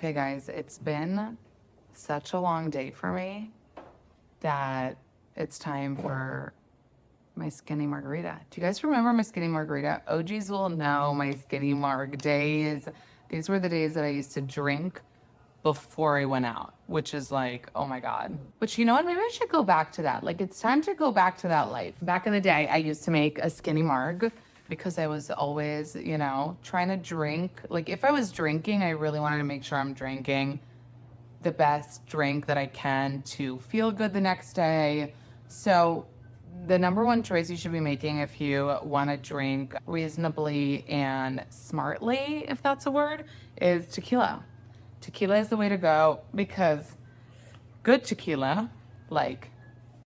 Okay, guys, it's been such a long day for me that it's time for my skinny margarita. Do you guys remember my skinny margarita? OGs will know my skinny marg days. These were the days that I used to drink before I went out, which is like, oh my God. But you know what? Maybe I should go back to that. Like, it's time to go back to that life. Back in the day, I used to make a skinny marg because I was always, you know, trying to drink. Like, if I was drinking, I really wanted to make sure I'm drinking the best drink that I can to feel good the next day. So the number one choice you should be making if you want to drink reasonably and smartly, if that's a word, is tequila. Tequila is the way to go because good tequila, like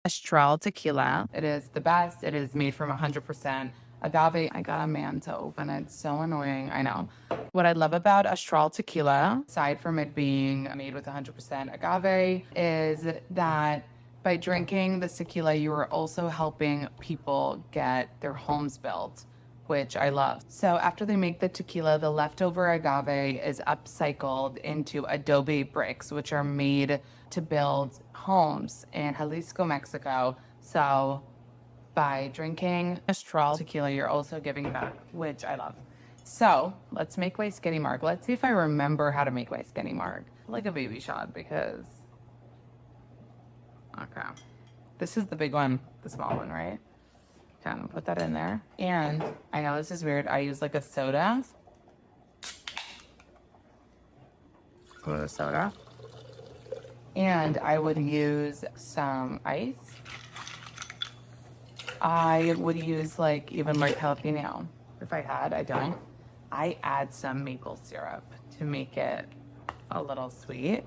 Astral tequila, it is the best. It is made from 100% agave. I got a man to open it. So annoying. I know. What I love about Astral tequila, aside from it being made with 100% agave, is that by drinking the tequila, you are also helping people get their homes built, which I love. So after they make the tequila, the leftover agave is upcycled into adobe bricks, which are made to build homes in Jalisco, Mexico. So by drinking Astral tequila, you're also giving back, which I love. So let's make my skinny marg. Let's see if I remember how to make my skinny marg. Like a baby shot because, okay. This is the big one, the small one, right? Kind of put that in there. And I know this is weird. I use like a soda. Put a soda. And I would use some ice. I would use like even like jalapeno. If I had, I don't. I add some maple syrup to make it a little sweet.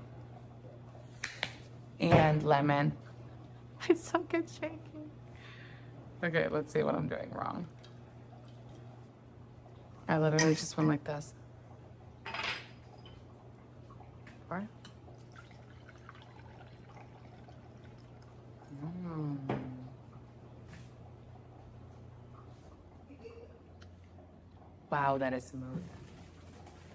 And lemon. I suck at shaking. Okay, let's see what I'm doing wrong. I literally just went like this. What? Wow, that is smooth.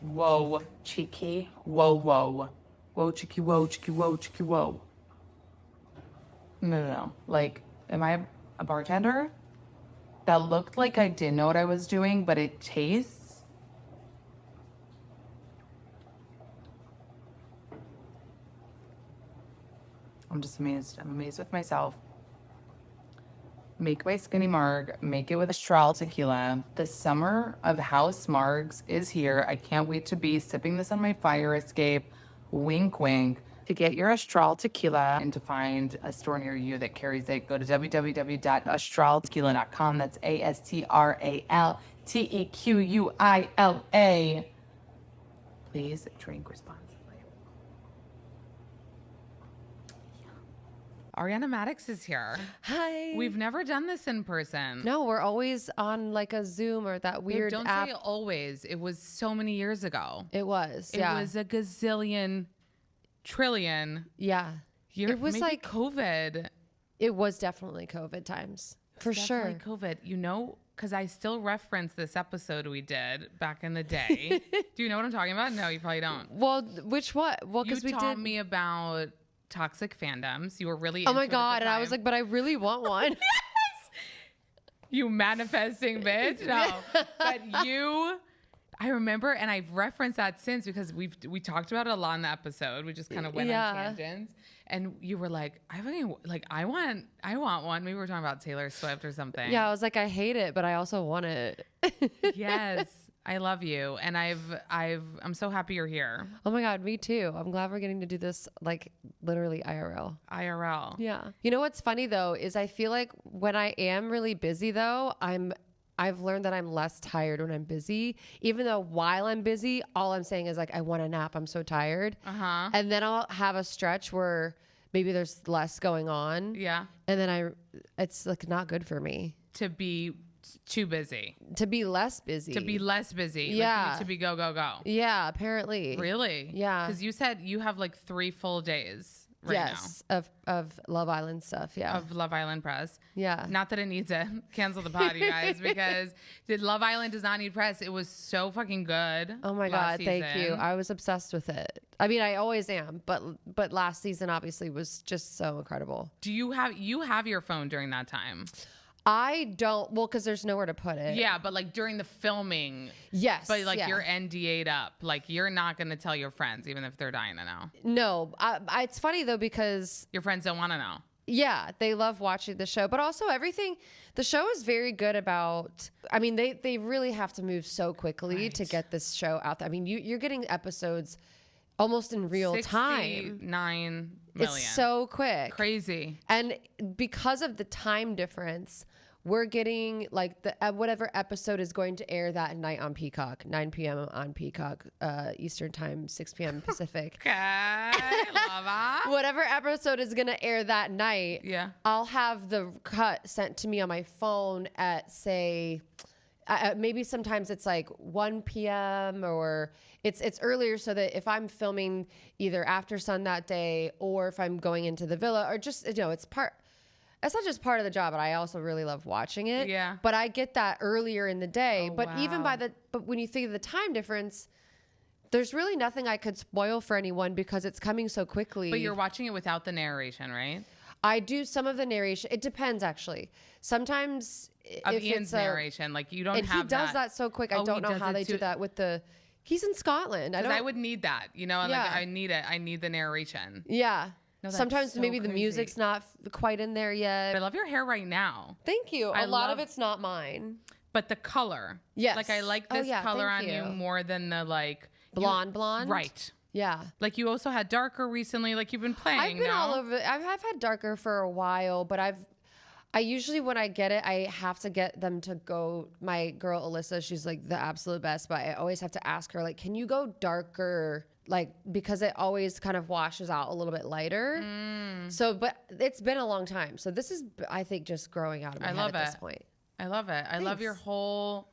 Whoa, cheeky. Whoa, whoa. Whoa, cheeky, whoa, cheeky, whoa, cheeky, whoa. No. Like, am I a bartender? That looked like I didn't know what I was doing, but it tastes. I'm just amazed. I'm amazed with myself. Make my skinny marg, make it with Astral tequila. The summer of house margs is here. I can't wait to be sipping this on my fire escape. Wink, wink. To get your Astral tequila and to find a store near you that carries it, go to www.astraltequila.com. That's ASTRALTEQUILA. Please drink responsibly. Ariana Madix is here. Hi. We've never done this in person. No, we're always on like a Zoom or that weird Don't app. say always. It was so many years ago. It was. It was a gazillion, trillion. Yeah. It was like COVID. It was definitely COVID times. For sure. COVID. You know, because I still reference this episode we did back in the day. Do you know what I'm talking about? No, you probably don't. Well, which what? Well, because we taught me about toxic fandoms. You were really into Oh my it God. at the And I time. was like, but I really want one. Yes! You manifesting bitch. No. But I remember, and I've referenced that since because we talked about it a lot in the episode. We just kind of went on tangents. And you were like, I want one. Maybe we were talking about Taylor Swift or something. Yeah, I was like, I hate it, but I also want it. Yes. I love you. And I'm so happy you're here. Oh my God, me too. I'm glad we're getting to do this like literally IRL. IRL. Yeah. You know what's funny though, is I feel like when I am really busy though, I've learned that I'm less tired when I'm busy, even though while I'm busy, all I'm saying is like, I want a nap. I'm so tired. Uh-huh. And then I'll have a stretch where maybe there's less going on. Yeah. And then it's like not good for me. To be too busy. To be less busy. To be less busy. Yeah. Like, to be go, go, go. Yeah, apparently. Really? Yeah. Because you said you have like 3 full days, yes, now. Of Love Island stuff. Yeah. Of Love Island press. Yeah. Not that it needs it. Cancel the pod, you guys, because Love Island does not need press. It was so fucking good. Oh my God. Thank you. I was obsessed with it. I mean, I always am, but last season obviously was just so incredible. Do you have your phone during that time? I don't, well, because there's nowhere to put it. Yeah, but like during the filming. Yes. But like yeah. you're NDA'd up. Like you're not going to tell your friends, even if they're dying to know. No. It's funny though, because your friends don't want to know. Yeah, they love watching the show, but also the show is very good about, I mean, they really have to move so quickly to get this show out there. I mean, you're getting episodes almost in real time. 9 million. It's so quick. Crazy. And because of the time difference, we're getting like whatever episode is going to air that night on Peacock, 9 p.m. on Peacock, Eastern time, 6 p.m. Pacific. Okay, love it. Whatever episode is going to air that night, yeah, I'll have the cut sent to me on my phone at, say, maybe sometimes it's like 1 p.m. or it's earlier, so that if I'm filming either after sun that day or if I'm going into the villa or just, it's not just part of the job, but I also really love watching it. Yeah. But I get that earlier in the day. Oh, but wow. even but when you think of the time difference, there's really nothing I could spoil for anyone because it's coming so quickly. But you're watching it without the narration, right? I do some of the narration. It depends, actually. Sometimes of if Ian's it's narration, like you don't and have he does that so quick. I don't know how they do that with the. He's in Scotland. I would need that, Yeah. like I need it. I need the narration. Yeah. No, sometimes so maybe crazy. the music's not quite in there yet. But I love your hair right now. Thank you. A lot of it's not mine. But the color. Yes. Like I like this color on you more than the like blonde. Right. Yeah. Like you also had darker recently. Like you've been playing. I've been all over. I've had darker for a while, but I usually when I get it, I have to get them to go. My girl Alyssa, she's like the absolute best, but I always have to ask her like, can you go darker? Like, because it always kind of washes out a little bit lighter. So, but it's been a long time. So this is, I think, just growing out of my head at this point. I love it. I love your whole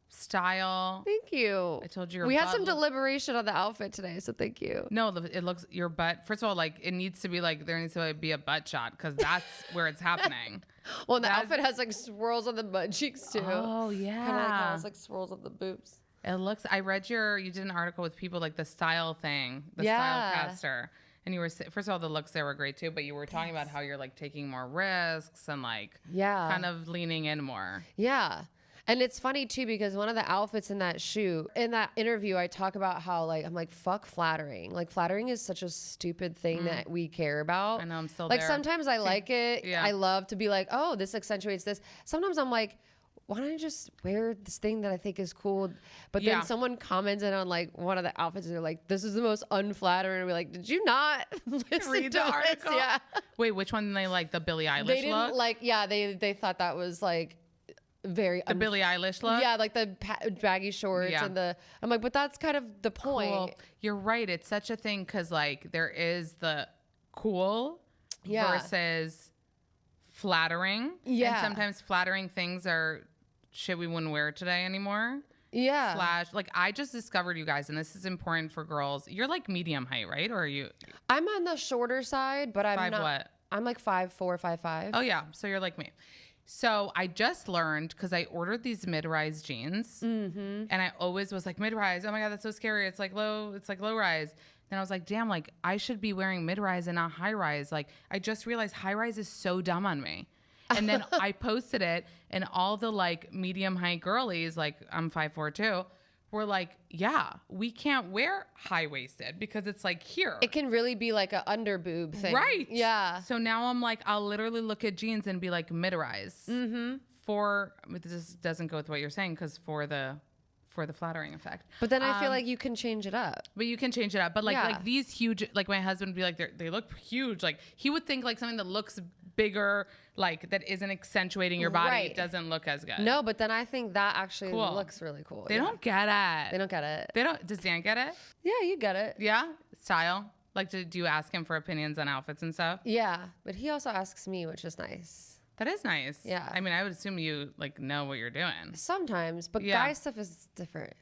style. Thank you. I told you we had some deliberation on the outfit today, so thank you. No, it looks, your butt, first of all, like it needs to be like, there needs to be a butt shot because that's where it's happening. Well, and the outfit has like swirls on the butt cheeks too. Oh, yeah. Kind of has like swirls on the boobs. It looks, I read you did an article with people like the style thing, the style caster. And you were, first of all, the looks there were great too, but you were talking about how you're like taking more risks and like kind of leaning in more. Yeah. And it's funny too, because one of the outfits in that shoot, in that interview, I talk about how like, I'm like, fuck flattering. Like flattering is such a stupid thing that we care about. I know, I'm still like there. sometimes I like it. Yeah. I love to be like, oh, this accentuates this. Sometimes I'm like, why don't I just wear this thing that I think is cool? But then someone commented on like one of the outfits and they're like, this is the most unflattering. And we're like, did you not read the article? Yeah. Wait, which one did they like? The Billie Eilish They didn't look? they thought that was like very the Billie Eilish look? Yeah, like the baggy shorts and I'm like, but that's kind of the point. Cool. You're right. It's such a thing because like there is the cool versus flattering. Yeah. And sometimes flattering things are shit we wouldn't wear today anymore. Yeah. Like I just discovered, you guys, and this is important for girls. You're like medium height, right? Or are you? I'm on the shorter side, but I'm not. What? I'm like 5'4", 5'5". Oh yeah. So you're like me. So I just learned because I ordered these mid-rise jeans, and I always was like mid-rise. Oh my god, that's so scary. It's like low rise. Then I was like, damn, like I should be wearing mid-rise and not high-rise. Like I just realized high-rise is so dumb on me. And then I posted it, and all the like medium height girlies, like I'm 5'4" too, were like, yeah, we can't wear high-waisted because it's like here. It can really be like an under boob thing. Right. Yeah. So now I'm like, I'll literally look at jeans and be like mid-rise. This doesn't go with what you're saying because for the flattering effect. But then I feel like you can change it up. But you can change it up. But like these huge, like my husband would be like, they look huge. Like he would think like something that looks bigger, like that isn't accentuating your body. It doesn't look as good. No, but then I think that actually looks really cool. They don't get it. They don't get it. Does Dan get it? Yeah, you get it. Yeah. Style. Like, do you ask him for opinions on outfits and stuff? Yeah. But he also asks me, which is nice. That is nice. Yeah. I mean, I would assume you like know what you're doing. Sometimes, but guy stuff is different.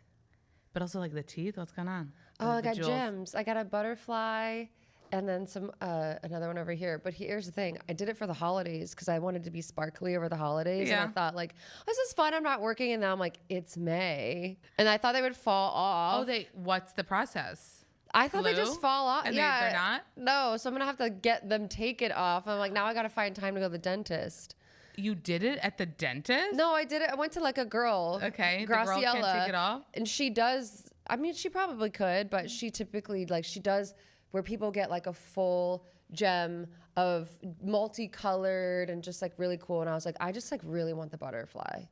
But also like the teeth, what's going on? I got gems. I got a butterfly and then some another one over here. But here's the thing: I did it for the holidays because I wanted to be sparkly over the holidays, and I thought like, this is fun. I'm not working, and now I'm like, it's May, and I thought they would fall off. Oh, what's the process? I thought they just fall off. And yeah, they're not? No, so I'm gonna have to get them taken off. I'm like, now I gotta find time to go to the dentist. You did it at the dentist? No, I did it. I went to like a girl. Okay, Graciela, the girl can't take it off? and she does. I mean, she probably could, but she typically like she does where people get like a full gem of multicolored and just like really cool. And I was like, I just like really want the butterfly.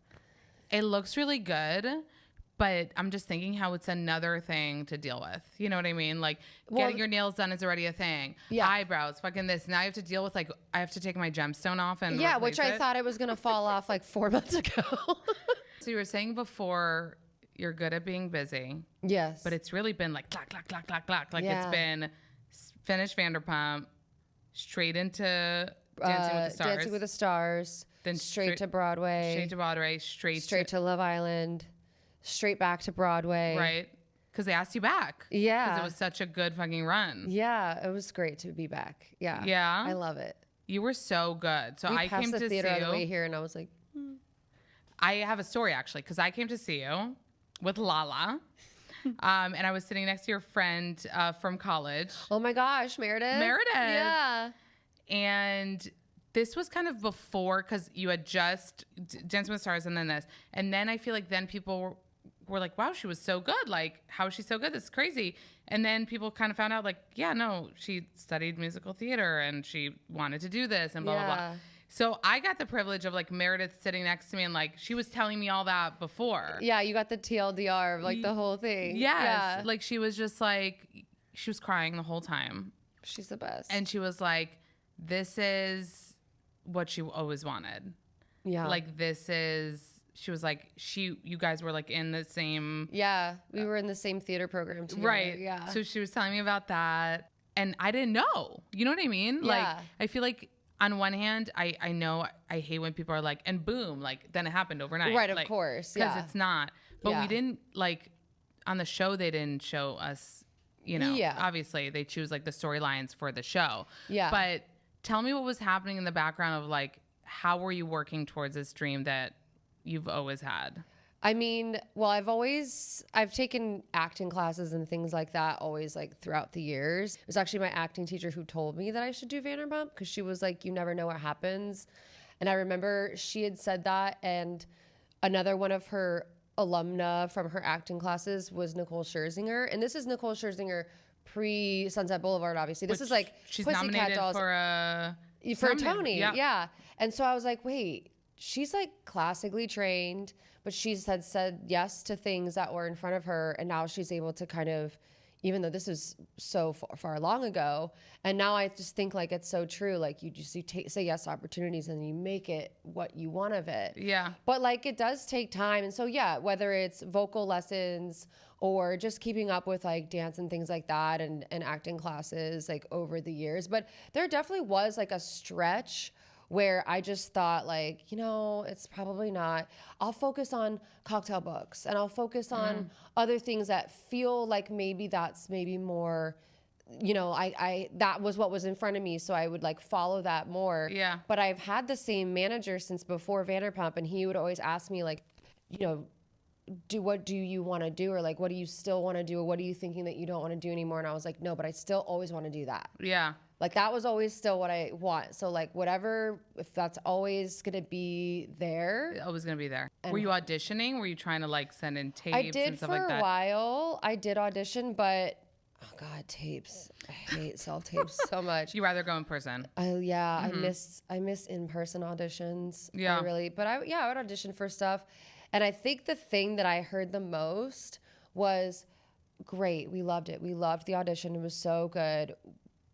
It looks really good, but I'm just thinking how it's another thing to deal with. You know what I mean? Like getting your nails done is already a thing. Yeah. Eyebrows, fucking this. Now I have to deal with like, I have to take my gemstone off and which I thought it was going to fall off like 4 months ago. So you were saying before you're good at being busy. Yes. But it's really been like clack, clack, clack, clack, clack. Like it's been finish Vanderpump, straight into Dancing with the Stars. Then straight to Broadway. Straight to Broadway. Straight to Love Island. Straight back to Broadway. Right. Because they asked you back. Yeah. Because it was such a good fucking run. Yeah. It was great to be back. Yeah. Yeah. I love it. You were so good. So we I came to see you. the theater on the way here and I was like, I have a story actually because I came to see you with Lala. And I was sitting next to your friend from college. Oh my gosh, Meredith. Yeah. And this was kind of before because you had just Dancing with the Stars and then this. And then I feel like then people were like, wow, she was so good. Like, how is she so good? This is crazy. And then people kind of found out like, yeah, no, she studied musical theater and she wanted to do this and blah, blah, blah. So I got the privilege of like Meredith sitting next to me and like she was telling me all that before. Yeah, you got the TLDR of like the whole thing. Yes. Yeah. Like she was just like, she was crying the whole time. She's the best. And she was like, this is what she always wanted. Yeah. Like this is, she was like, you guys were like in the same. Yeah. We were in the same theater program together. Right. Yeah. So she was telling me about that. And I didn't know. You know what I mean? Yeah. Like, I feel like on one hand, I know I hate when people are like, and boom, like then it happened overnight. Right, like, of course. Because Yeah. it's not. But we didn't like, on the show, they didn't show us, you know, obviously they choose like the storylines for the show. Yeah. But tell me what was happening in the background of like, how were you working towards this dream that you've always had? I mean, well, I've taken acting classes and things like that always like throughout the years. It was actually my acting teacher who told me that I should do Vanderpump because she was like, you never know what happens. And I remember she had said that, and another one of her alumna from her acting classes was Nicole Scherzinger. And this is Nicole Scherzinger pre Sunset Boulevard, obviously. This is like she's Pussycat nominated Dolls for a Tony. Yeah. And so I was like, wait, she's like classically trained, but she's had said yes to things that were in front of her. And now she's able to kind of, even though this was so far long ago, and now I just think like it's so true. Like you say yes to opportunities and you make it what you want of it. Yeah. But like it does take time. And so yeah, whether it's vocal lessons or just keeping up with like dance and things like that and acting classes like over the years. But there definitely was like a stretch where I just thought like, you know, it's probably not. I'll focus on cocktail books and I'll focus on other things that feel like maybe that's maybe more, you know, I that was what was in front of me. So I would like follow that more. Yeah. But I've had the same manager since before Vanderpump, and he would always ask me like, you know, what do you want to do? Or like, what do you still want to do? Or what are you thinking that you don't want to do anymore? And I was like, no, but I still always want to do that. Yeah. Like that was always still what I want. So like whatever, if that's always going to be there. Always going to be there. Were you auditioning? Were you trying to like send in tapes I did and stuff for like that? a while. I did audition, but oh God, tapes. I hate self-tapes so much. You rather go in person? I miss in-person auditions. Yeah. But I would audition for stuff. And I think the thing that I heard the most was, great, we loved it. We loved the audition. It was so good.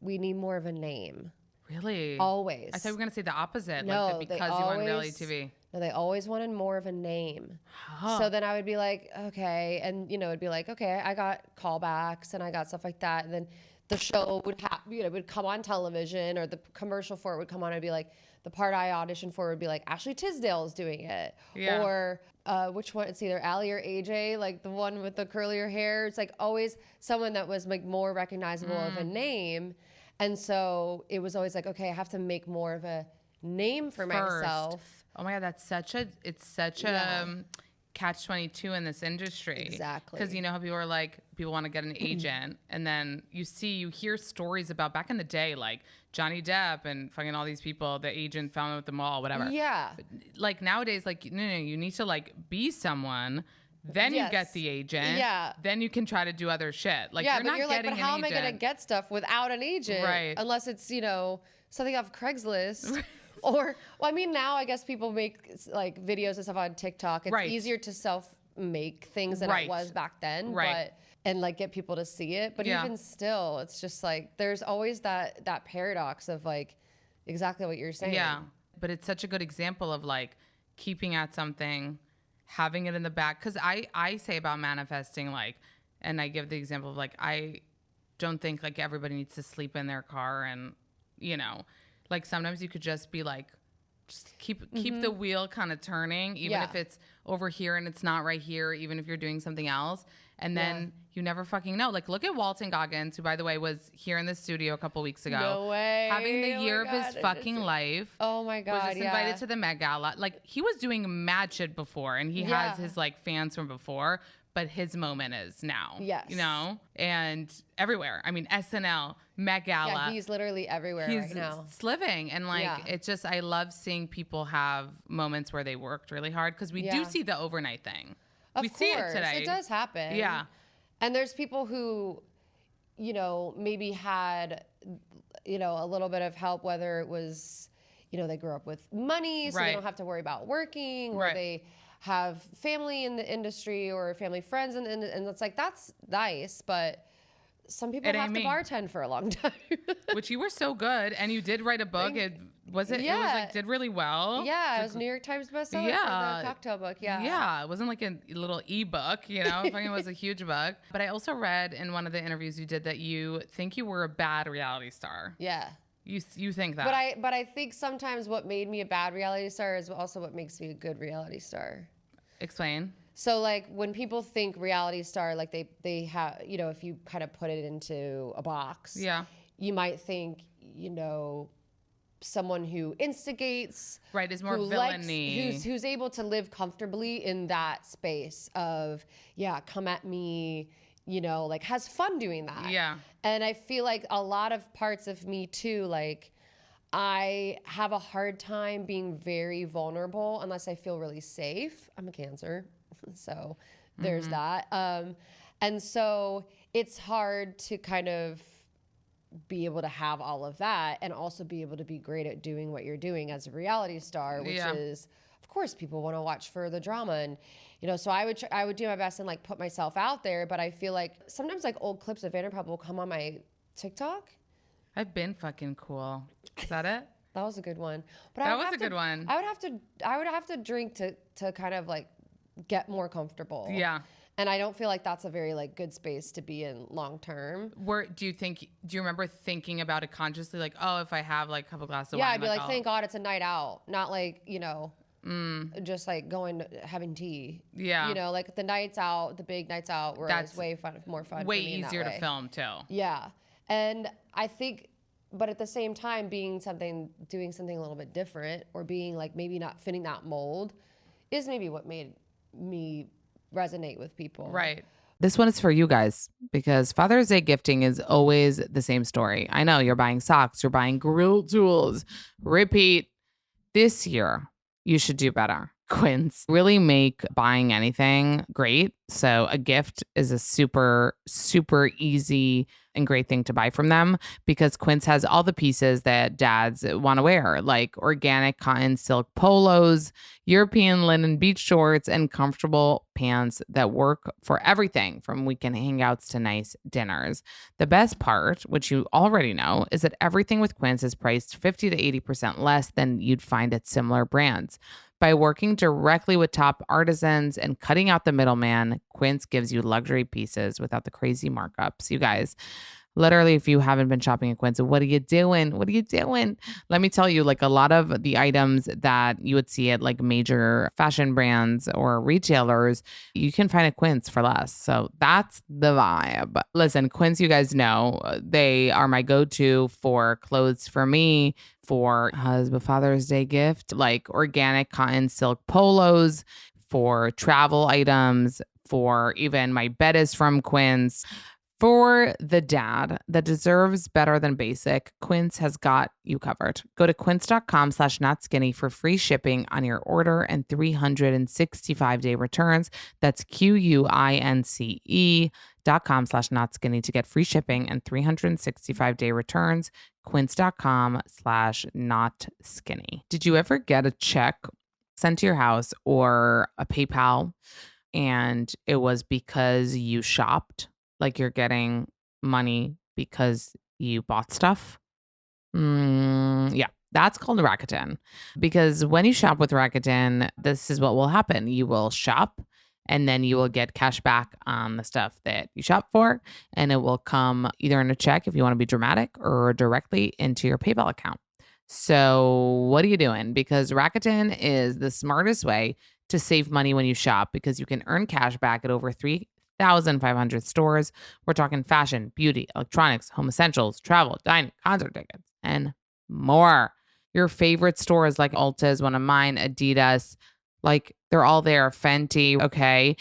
We need more of a name. Really? Always. I thought we were going to say the opposite. No, like because you were on reality TV. No, they always wanted more of a name. So then I would be like, okay. And, you know, it'd be like, okay, I got callbacks and I got stuff like that. And then the show would come on television, or the commercial for it would come on. I'd be like, the part I auditioned for would be like, Ashley Tisdale's doing it. Yeah. Or which one? It's either Allie or AJ, like the one with the curlier hair. It's like always someone that was like more recognizable of a name. And so it was always like, okay, I have to make more of a name for myself. Oh my God, it's such a catch-22 in this industry. Exactly. Because you know how people want to get an agent, and then you hear stories about back in the day, like Johnny Depp and fucking all these people, the agent found them at the mall, whatever. Yeah. Like nowadays, like, no, you need to like be someone. Then you get the agent. Yeah. Then you can try to do other shit. Like, Yeah, you're not getting but how am I going to get stuff without an agent? Right. Unless it's, something off Craigslist. Or, well, I mean, now I guess people make like videos and stuff on TikTok. It's easier to self-make things than it was back then. Right. And like get people to see it. But even still, it's just like, there's always that paradox of like exactly what you're saying. Yeah. But it's such a good example of like keeping at something, having it in the back. Because I say about manifesting, like, and I give the example of like, I don't think like everybody needs to sleep in their car, and like sometimes you could just be like, just keep the wheel kind of turning, even if it's over here and it's not right here, even if you're doing something else. And then you never fucking know. Like, look at Walton Goggins, who, by the way, was here in the studio a couple weeks ago. No way. Having the year of his fucking life. Oh my God. Was just invited to the Met Gala. Like, he was doing mad shit before, and he has his like fans from before. But his moment is now. Yes. And everywhere. I mean, SNL, Met Gala. Yeah, he's literally everywhere right now. He's living. And it's just, I love seeing people have moments where they worked really hard, because we do see the overnight thing. We see it today. It does happen. Yeah. And there's people who, maybe had, a little bit of help, whether it was, they grew up with money, so they don't have to worry about working, or they have family in the industry or family friends, and it's like, that's nice, but some people have to bartend for a long time. Which you were so good, and you did write a book. It was like did really well. Yeah, it was New York Times bestseller for the cocktail book. Yeah, it wasn't like a little ebook, it was a huge book. But I also read in one of the interviews you did that you think you were a bad reality star. Yeah. You think that? But I think sometimes what made me a bad reality star is also what makes me a good reality star. Explain. So like when people think reality star, like they have, if you kind of put it into a box, you might think, someone who instigates, is more villainy, who's able to live comfortably in that space of, come at me, like has fun doing that. Yeah. And I feel like a lot of parts of me too, like I have a hard time being very vulnerable unless I feel really safe. I'm a Cancer, so there's that. And so it's hard to kind of be able to have all of that and also be able to be great at doing what you're doing as a reality star, which is, of course, people want to watch for the drama. And, so I would do my best and like put myself out there. But I feel like sometimes like old clips of Vanderpump will come on my TikTok. I've been fucking cool. Is that it? That was a good one. But that was a good one. I would have to drink to kind of like get more comfortable. Yeah. And I don't feel like that's a very like good space to be in long term. Do you remember thinking about it consciously? Like, oh, if I have like a couple glasses of wine. wine. Yeah, I'd be like, thank God it's a night out. Not like, just like having tea. Yeah. Like the nights out, the big nights out were always more fun. Way for me easier in that to way. film too. Yeah. And I think, but at the same time, doing something a little bit different, or being like maybe not fitting that mold, is maybe what made me resonate with people. Right. This one is for you guys, because Father's Day gifting is always the same story. I know you're buying socks, you're buying grill tools, repeat. This year, you should do better. Quince really make buying anything great. So a gift is a super, super easy and great thing to buy from them, because Quince has all the pieces that dads want to wear, like organic cotton silk polos, European linen beach shorts, and comfortable pants that work for everything from weekend hangouts to nice dinners. The best part, which you already know, is that everything with Quince is priced 50 to 80% less than you'd find at similar brands. By working directly with top artisans and cutting out the middleman, Quince gives you luxury pieces without the crazy markups. You guys, Literally, if you haven't been shopping at Quince, what are you doing? What are you doing? Let me tell you, like a lot of the items that you would see at like major fashion brands or retailers, you can find at Quince for less. So that's the vibe. Listen, Quince, you guys know, they are my go-to for clothes for me, for Father's Day gift, like organic cotton silk polos, for travel items, for even my bed is from Quince. For the dad that deserves better than basic, Quince has got you covered. Go to quince.com/notskinny for free shipping on your order and 365-day returns. That's QUINCE.com/notskinny to get free shipping and 365-day returns. Quince.com/notskinny. Did you ever get a check sent to your house or a PayPal and it was because you shopped? Like you're getting money because you bought stuff? Yeah, that's called Rakuten. Because when you shop with Rakuten, this is what will happen. You will shop and then you will get cash back on the stuff that you shop for. And it will come either in a check if you want to be dramatic or directly into your PayPal account. So what are you doing? Because Rakuten is the smartest way to save money when you shop because you can earn cash back at over 3,500 stores. We're talking fashion, beauty, electronics, home essentials, travel, dining, concert tickets, and more. Your favorite stores like Ulta is one of mine, Adidas, like they're all there, Fenty, okay?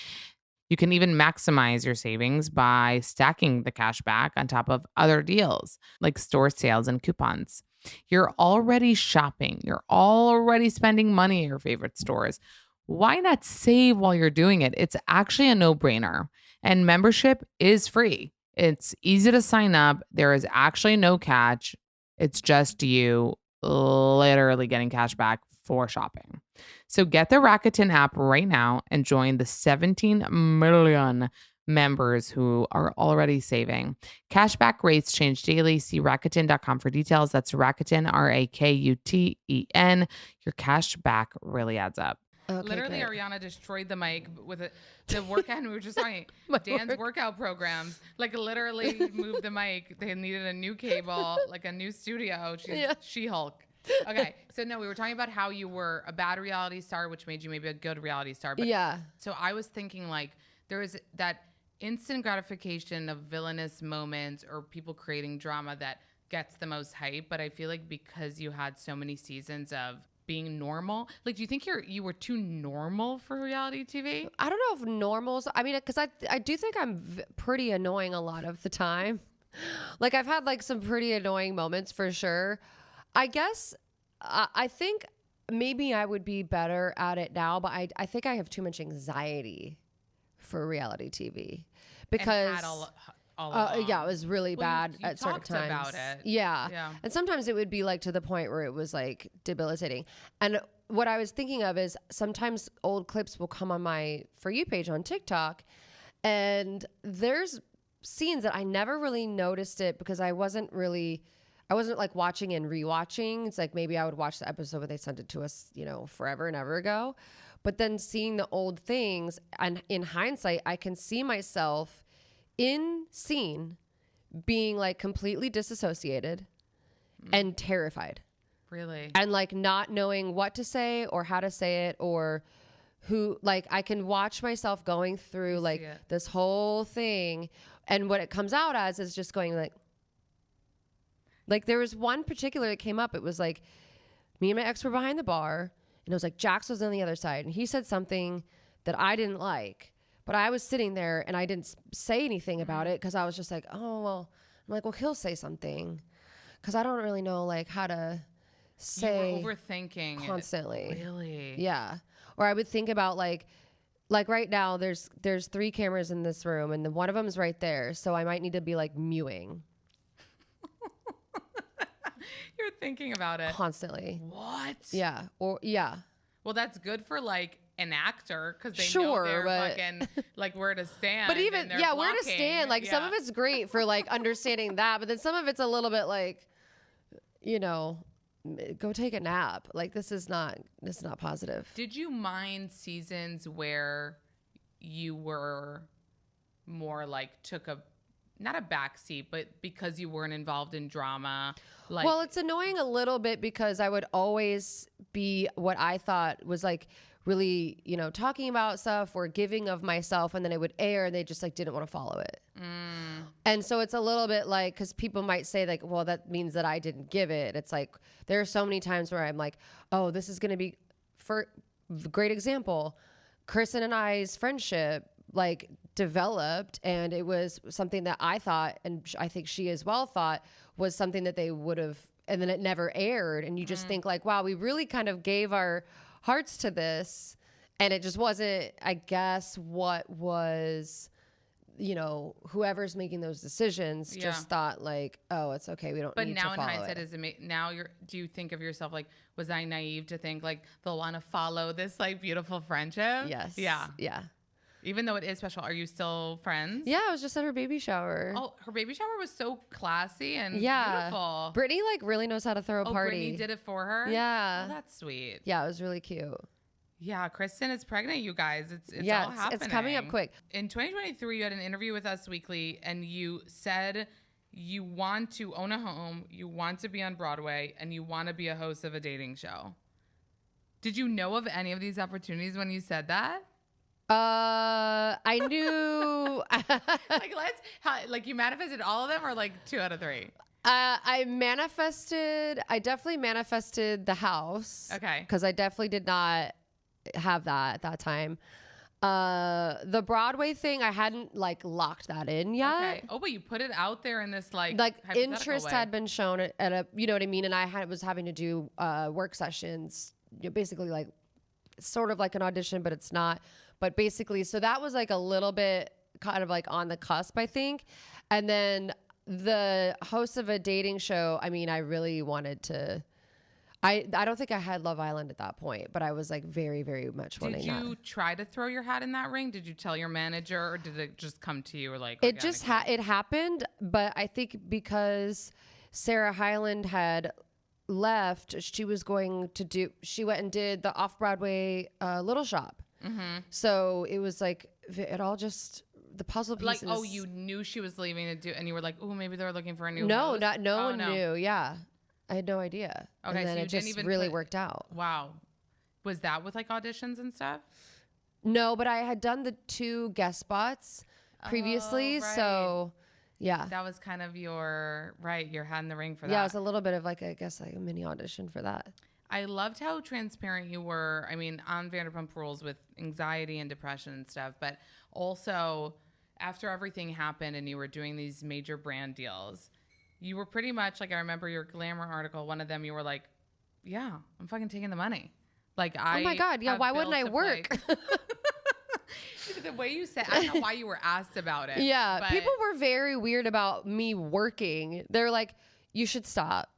You can even maximize your savings by stacking the cash back on top of other deals like store sales and coupons. You're already shopping. You're already spending money at your favorite stores. Why not save while you're doing it? It's actually a no-brainer. And membership is free. It's easy to sign up. There is actually no catch. It's just you literally getting cash back for shopping. So get the Rakuten app right now and join the 17 million members who are already saving. Cashback rates change daily. See Rakuten.com for details. That's Rakuten, Rakuten. Your cash back really adds up. Okay, Literally, great. Ariana destroyed the mic with the workout. And we were just talking Dan's workout programs. Like literally moved the mic. They needed a new cable, like a new studio. She's She-Hulk. Okay, so no, we were talking about how you were a bad reality star, which made you maybe a good reality star. But Yeah. So I was thinking like there is that instant gratification of villainous moments or people creating drama that gets the most hype. But I feel like because you had so many seasons of being normal, like do you think you were too normal for reality TV? I don't know if normal's, I mean, because I do think I'm pretty annoying a lot of the time. Like I've had like some pretty annoying moments for sure. I guess I think maybe I would be better at it now, but I think I have too much anxiety for reality TV because And had all along. yeah, it was really bad you at certain talked times. about it. Yeah. Yeah. And sometimes it would be like to the point where it was like debilitating. And what I was thinking of is sometimes old clips will come on my For You page on TikTok and there's scenes that I never really noticed it because I wasn't like watching and rewatching. It's like maybe I would watch the episode where they sent it to us, forever and ever ago. But then seeing the old things and in hindsight, I can see myself in scene being like completely disassociated and terrified. Really? And like not knowing what to say or how to say it or who, like I can watch myself going through like this whole thing. And what it comes out as is just going like there was one particular that came up. It was like me and my ex were behind the bar and it was like Jax was on the other side and he said something that I didn't like, but I was sitting there and I didn't say anything about it because I was just like, oh, well, I'm like, well, he'll say something because I don't really know like how to say. You were overthinking constantly. Really? Yeah. Or I would think about like right now there's 3 cameras in this room and one of them is right there. So I might need to be like mewing. You're thinking about it Constantly. What? Yeah. Or yeah. Well, that's good for like an actor because they Sure, know they're but fucking like where to stand. But even and where to blocking. stand. Like some of it's great for like understanding that, but then some of it's a little bit like, go take a nap. Like this is not positive. Did you mind seasons where you were more like took a not a backseat, but because you weren't involved in drama. Like, well, it's annoying a little bit because I would always be what I thought was like really, you know, talking about stuff or giving of myself, and then it would air and they just like didn't want to follow it. And so it's a little bit like, because people might say like, well, that means that I didn't give it. It's like there are so many times where I'm like, oh, this is going to be, for great example, Kristen and I's friendship like developed, and it was something that I thought, and I think she as well thought, was something that they would have, and then it never aired, and you just think like, wow, we really kind of gave our hearts to this, and it just wasn't, I guess, what was, you know, whoever's making those decisions just thought like, oh, it's okay, we don't need to follow it. But now in hindsight, do you think of yourself like, was I naive to think like they'll want to follow this like beautiful friendship? Yes. Yeah. Even though it is special, are you still friends? Yeah, I was just at her baby shower. Oh, her baby shower was so classy and beautiful. Brittany like really knows how to throw a party. Brittany did it for her? Yeah. Oh, that's sweet. Yeah, it was really cute. Yeah, Kristen is pregnant, you guys. It's all happening. It's coming up quick. In 2023, you had an interview with Us Weekly, and you said you want to own a home, you want to be on Broadway, and you want to be a host of a dating show. Did you know of any of these opportunities when you said that? I knew. Like you manifested all of them, or like 2 out of 3? I definitely manifested the house. Okay. Because I definitely did not have that at that time. The Broadway thing, I hadn't like locked that in yet. Okay. Oh, but you put it out there in this like interest way. had been shown at a, you know what I mean? And I was having to do work sessions, you know, basically like sort of like an audition, but it's not. But basically, so that was like a little bit kind of like on the cusp, I think. And then the host of a dating show, I mean, I really wanted to, I don't think I had Love Island at that point, but I was like very, very much wanting that. Did you try to throw your hat in that ring? Did you tell your manager, or did it just come to you, or like it just it happened? But I think because Sarah Hyland had left, she went and did the off-Broadway Little Shop. Mm-hmm. So it was like it all just the puzzle pieces. Like, oh, you knew she was leaving to do, and you were like, oh, maybe they're looking for a new. No, host? no one knew. Yeah, I had no idea. Okay, and then so it just really worked out. Wow, was that with like auditions and stuff? No, but I had done the 2 guest spots previously, so yeah, that was kind of your hat in the ring for that. Yeah, it was a little bit of like, I guess, like a mini audition for that. I loved how transparent you were. I mean, on Vanderpump Rules with anxiety and depression and stuff, but also after everything happened and you were doing these major brand deals, you were pretty much like, I remember your Glamour article, one of them, you were like, yeah, I'm fucking taking the money. Like, oh my God, yeah, why wouldn't I work? The way you said, I don't know why you were asked about it. Yeah, but people were very weird about me working. They're like, you should stop.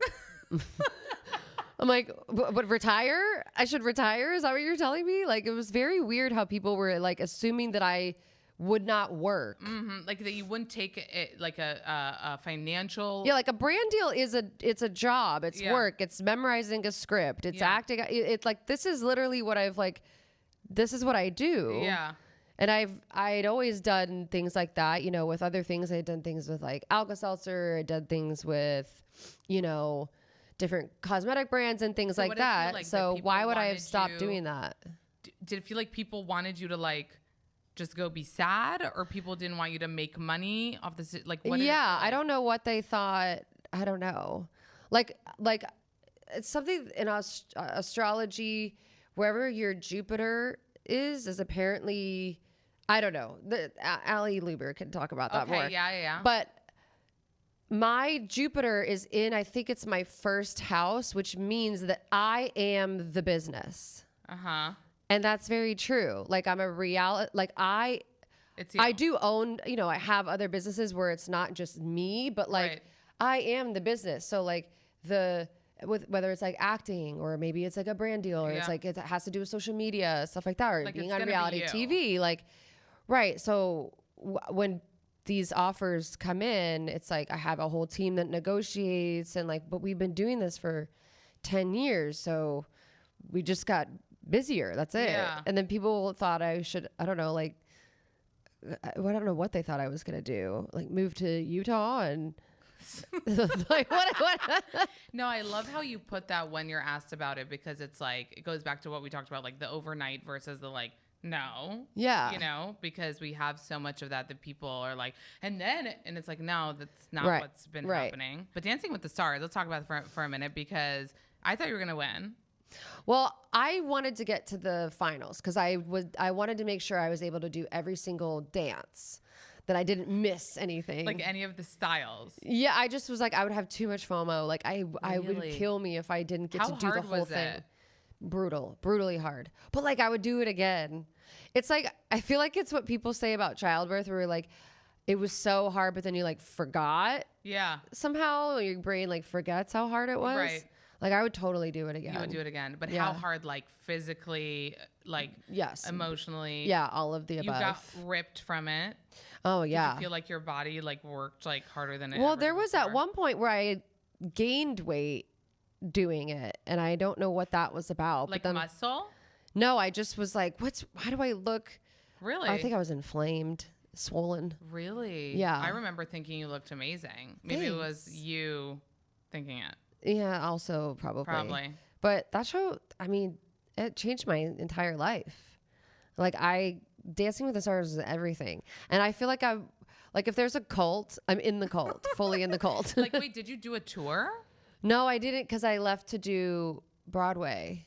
I'm like, but retire? I should retire? Is that what you're telling me? Like, it was very weird how people were like assuming that I would not work. Mm-hmm. Like that you wouldn't take it like a financial. Yeah, like a brand deal it's a job. It's work. It's memorizing a script. It's acting. It's like, this is literally what this is what I do. Yeah. And I'd always done things like that, you know, with other things. I'd done things with like Alka-Seltzer. I'd done things with, you know, different cosmetic brands and things like that. Like so why would I have stopped doing that? Did it feel like people wanted you to like just go be sad, or people didn't want you to make money off this? Like, what? Yeah, I don't know what they thought. I don't know. Like it's something in astrology, wherever your Jupiter is apparently, I don't know. Allie Luber can talk about that more. Yeah. But my Jupiter is in, I think it's my first house, which means that I am the business. Uh-huh. And that's very true. Like, I'm a reality, like I do own, you know, I have other businesses where it's not just me, but like I am the business. So like whether it's like acting, or maybe it's like a brand deal, or it's like it has to do with social media, stuff like that, or like being on reality TV. Like, right. So when these offers come in, it's like I have a whole team that negotiates, and like, but we've been doing this for 10 years. So we just got busier. That's it. Yeah. And then people thought I should, I don't know, like I don't know what they thought I was going to do. Like move to Utah and like what? No, I love how you put that when you're asked about it, because it's like, it goes back to what we talked about, like the overnight versus the like, no. Yeah. You know, because we have so much of that people are like, and it's like, no, that's not Right. what's been Right. happening. But Dancing with the Stars, let's talk about it for a minute, because I thought you were going to win. Well, I wanted to get to the finals because I wanted to make sure I was able to do every single dance, that I didn't miss anything. Like any of the styles. Yeah, I just was like, I would have too much FOMO. Like I would Really? kill me if I didn't get How to do the hard whole was thing. it? Brutally hard. But like I would do it again. It's like, I feel like it's what people say about childbirth, where like it was so hard, but then you like forgot Yeah. somehow. Your brain like forgets how hard it was. Right. Like I would totally do it again. You would do it again. But Yeah. how hard, like physically, like Yes. emotionally? Yeah, all of the above. You got ripped from it. Oh Did yeah. you feel like your body like worked like harder than it Well, ever there did was before? at one point where I gained weight doing it, and I don't know what that was about. like but then, muscle? no, I just was like, why do I look? Really? I think I was inflamed, swollen. Really? Yeah. I remember thinking you looked amazing. Maybe it was Thanks. you thinking it. Yeah, also probably. Probably. But that show, I mean, it changed my entire life. Like Dancing with the Stars is everything. And I feel like if there's a cult, I'm in the cult, fully in the cult. Like, wait, did you do a tour? No, I didn't, because I left to do Broadway.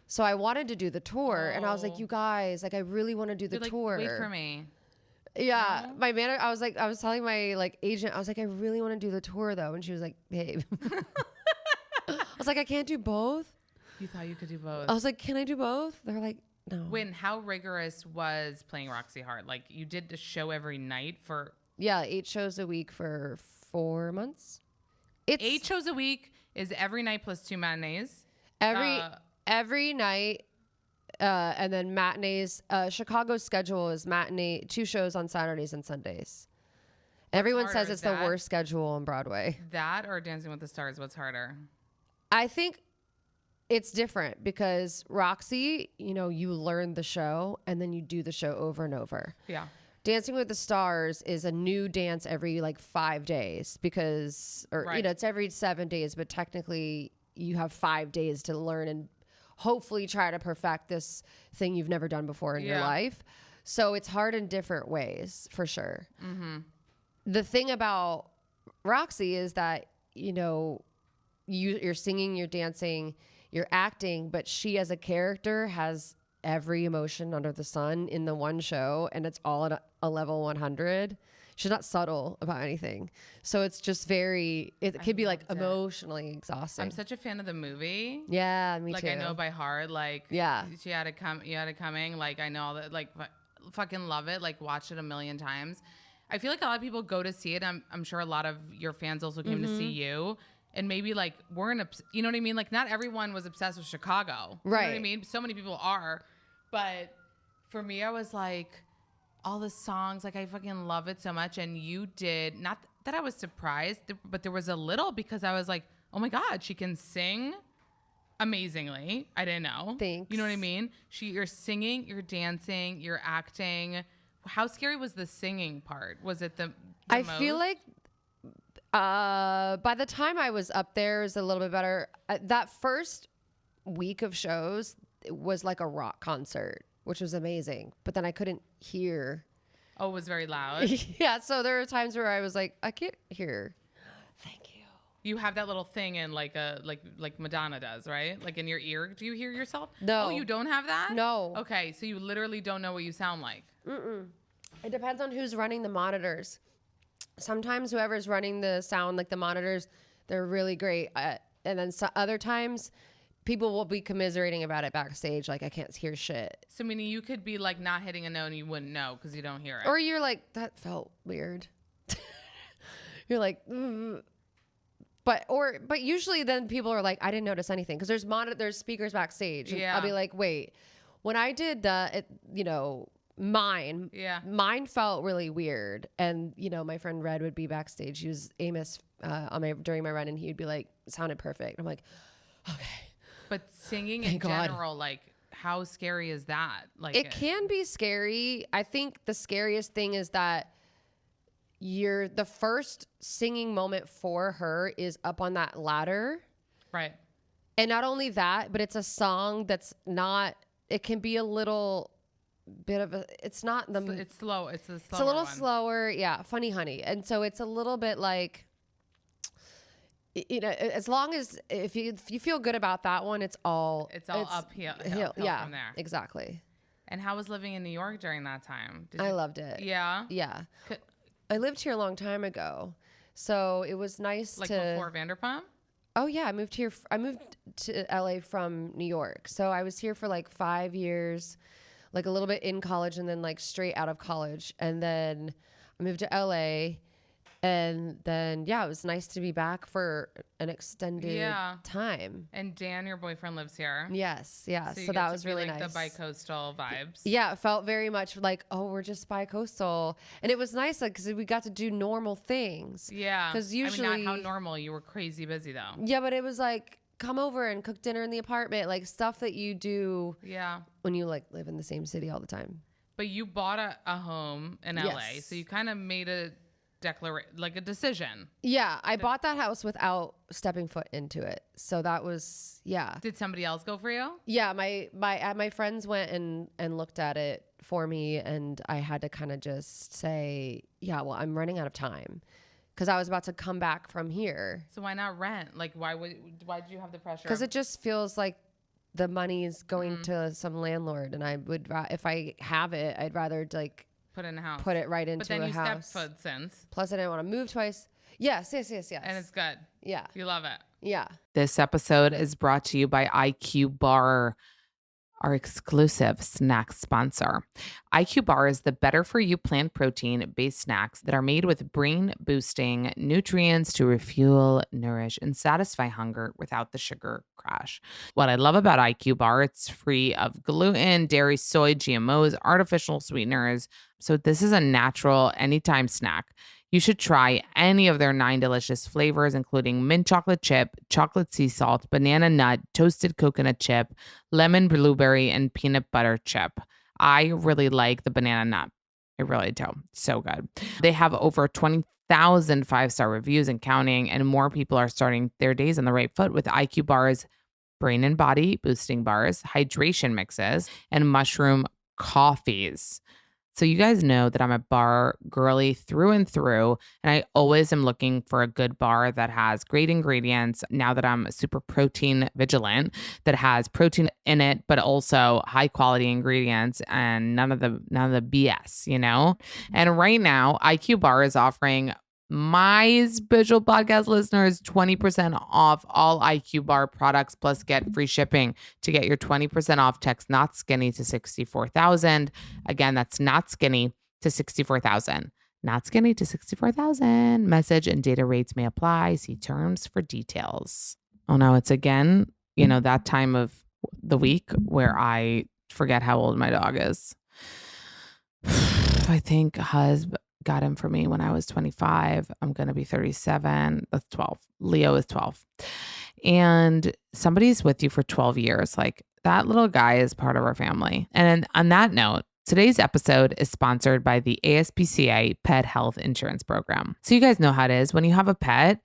So I wanted to do the tour, and I was like, Oh. you guys, like, I really want to do the You're like, tour. wait for me. Yeah, No? my manager. I was telling my like agent, I was like, I really want to do the tour though, and she was like, babe. I was like, I can't do both. You thought you could do both. I was like, can I do both? They're like, no. When how rigorous was playing Roxy Hart? Like, you did the show every night for Yeah, 8 shows a week for 4 months. It's 8 shows a week. Is every night plus 2 matinees? every night, and then matinees. Chicago's schedule is matinee, 2 shows on Saturdays and Sundays. Everyone harder, says it's the worst schedule on Broadway. That or Dancing with the Stars? What's harder? I think it's different because Roxy, you learn the show and then you do the show over and over. Yeah. Dancing with the Stars is a new dance every like 5 days Right. it's every 7 days, but technically you have 5 days to learn and hopefully try to perfect this thing you've never done before in your life. So it's hard in different ways for sure. Mm-hmm. The thing about Roxy is that, you're singing, you're dancing, you're acting, but she as a character has every emotion under the sun in the one show, and it's all at a level 100. She's not subtle about anything. So it's just it could be like loved it. Emotionally exhausting. I'm such a fan of the movie. Yeah, me Like, too. I know by heart. Like, Yeah. you had it coming. Like, I know all that. Like, fucking love it. Like, watch it a million times. I feel like a lot of people go to see it. I'm sure a lot of your fans also came to see you. And maybe like you know what I mean? Like, not everyone was obsessed with Chicago. You know what I Right. mean? So many people are. But for me, I was like, all the songs, like, I fucking love it so much. And you did, not that I was surprised, but there was a little, because I was like, oh my God, she can sing amazingly. I didn't know. Thanks. You know what I mean? You're singing, you're dancing, you're acting. How scary was the singing part? Was it the I feel like by the time I was up there, it was a little bit better. That first week of shows was like a rock concert, which was amazing. But then I couldn't hear. Oh, it was very loud. Yeah, so there were times where I was like, I can't hear. Thank you. You have that little thing in like Madonna does, right? Like in your ear. Do you hear yourself? No. Oh, you don't have that? No. Okay, so you literally don't know what you sound like. It depends on who's running the monitors. Sometimes whoever's running the sound, like the monitors, they're really great. And then other times, people will be commiserating about it backstage. Like, I can't hear shit. So, meaning you could be like not hitting a note and you wouldn't know because you don't hear it. Or you're like, that felt weird. You're like, But usually then people are like, I didn't notice anything. Because there's speakers backstage. And Yeah. I'll be like, wait. When I did mine. Yeah. Mine felt really weird. And, my friend Red would be backstage. He was Amos during my run, and he'd be like, it sounded perfect. I'm like, okay. But singing in Thank God. general, like, how scary is that? Like it can be scary. I think the scariest thing is that the first singing moment for her is up on that ladder. Right. And not only that, but it's a song that's not, it can be a little bit of it's not the, it's slow. It's a little one. slower. Yeah. Funny Honey. And so it's a little bit like, as long as, if you feel good about that one, it's all uphill yeah, from there. Exactly. And how was living in New York during that time? I loved it. Yeah. Yeah. I lived here a long time ago. So it was nice before Vanderpump? Oh yeah, I moved to LA from New York. So I was here for like 5 years, like a little bit in college and then like straight out of college. And then I moved to LA, and then it was nice to be back for an extended time. And Dan, your boyfriend, lives here. Yes, yeah. So that was really nice. The bi-coastal vibes. Yeah, it felt very much like, oh, we're just bi-coastal, and it was nice because we got to do normal things. Yeah, because usually, not how normal. You were crazy busy though. Yeah, but it was like, come over and cook dinner in the apartment, like stuff that you do. Yeah, when you like live in the same city all the time. But you bought a home in LA, so you kind of made a decision. Yeah, I bought that house without stepping foot into it. So that was, Did somebody else go for you? Yeah, my friends went and looked at it for me, and I had to kind of just say, well, I'm running out of time because I was about to come back from here. So why not rent? Like, why did you have the pressure? Because it just feels like the money is going to some landlord, and I would, if I have it, I'd rather like put it in a house. Put it right into a house. But then you stepped foot since. Plus, I didn't want to move twice. Yes. And it's good. Yeah. You love it. Yeah. This episode is brought to you by IQ Bar, our exclusive snack sponsor. IQ Bar is the better for you plant protein based snacks that are made with brain boosting nutrients to refuel, nourish, and satisfy hunger without the sugar crash. What I love about IQ Bar, it's free of gluten, dairy, soy, GMOs, artificial sweeteners. So this is a natural anytime snack. You should try any of their 9 delicious flavors, including mint chocolate chip, chocolate sea salt, banana nut, toasted coconut chip, lemon blueberry, and peanut butter chip. I really like the banana nut. I really do. So good. They have over 20,000 5-star reviews and counting, and more people are starting their days on the right foot with IQ Bars, brain and body boosting bars, hydration mixes, and mushroom coffees. So you guys know that I'm a bar girly through and through, and I always am looking for a good bar that has great ingredients. Now that I'm super protein vigilant, that has protein in it, but also high quality ingredients and none of the BS, you know? And right now, IQ Bar is offering my Spiritual Podcast listeners 20% off all IQ Bar products, plus get free shipping. To get your 20% off, text not skinny to 64,000. Again, that's not skinny to 64,000. Not skinny to 64,000. Message and data rates may apply. See terms for details. Oh no, it's again, that time of the week where I forget how old my dog is. I think husband got him for me when I was 25. I'm going to be 37. That's 12. Leo is 12. And somebody's with you for 12 years. Like, that little guy is part of our family. And on that note, today's episode is sponsored by the ASPCA Pet Health Insurance Program. So you guys know how it is. When you have a pet,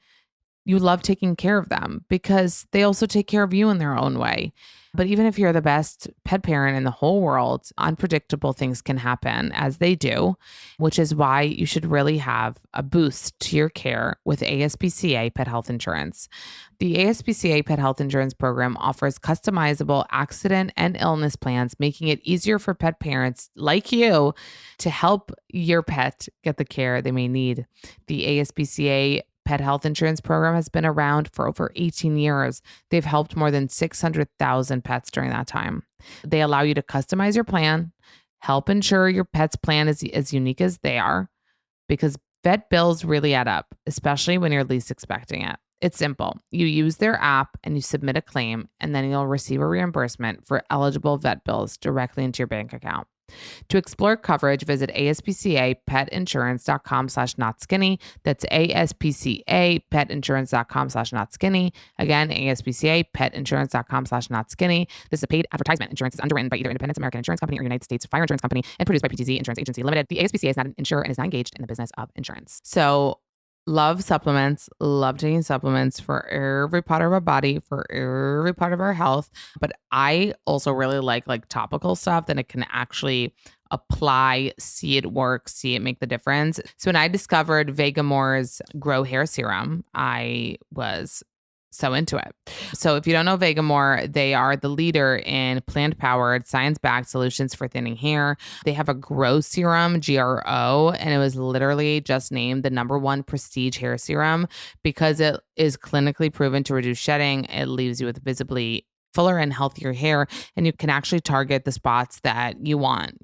you love taking care of them because they also take care of you in their own way. But even if you're the best pet parent in the whole world, unpredictable things can happen, as they do, which is why you should really have a boost to your care with ASPCA Pet Health Insurance. The ASPCA Pet Health Insurance Program offers customizable accident and illness plans, making it easier for pet parents like you to help your pet get the care they may need. The ASPCA Pet Health Insurance Program has been around for over 18 years. They've helped more than 600,000 pets during that time. They allow you to customize your plan, help ensure your pet's plan is as unique as they are, because vet bills really add up, especially when you're least expecting it. It's simple. You use their app and you submit a claim, and then you'll receive a reimbursement for eligible vet bills directly into your bank account. To explore coverage, visit aspcapetinsurance.com/notskinny. That's aspcapetinsurance.com/notskinny. Again, aspcapetinsurance.com/notskinny. This is a paid advertisement. Insurance is underwritten by either Independence American Insurance Company or United States Fire Insurance Company and produced by PTZ Insurance Agency Limited. The ASPCA is not an insurer and is not engaged in the business of insurance. So love supplements, love taking supplements for every part of our body, for every part of our health. But I also really like topical stuff that it can actually apply, see it work, see it make the difference. So when I discovered Vegamore's Grow Hair Serum, I was so into it. So if you don't know Vegamore, they are the leader in plant-powered, science-backed solutions for thinning hair. They have a Grow Serum, GRO, and it was literally just named the #1 prestige hair serum because it is clinically proven to reduce shedding. It leaves you with visibly fuller and healthier hair, and you can actually target the spots that you want,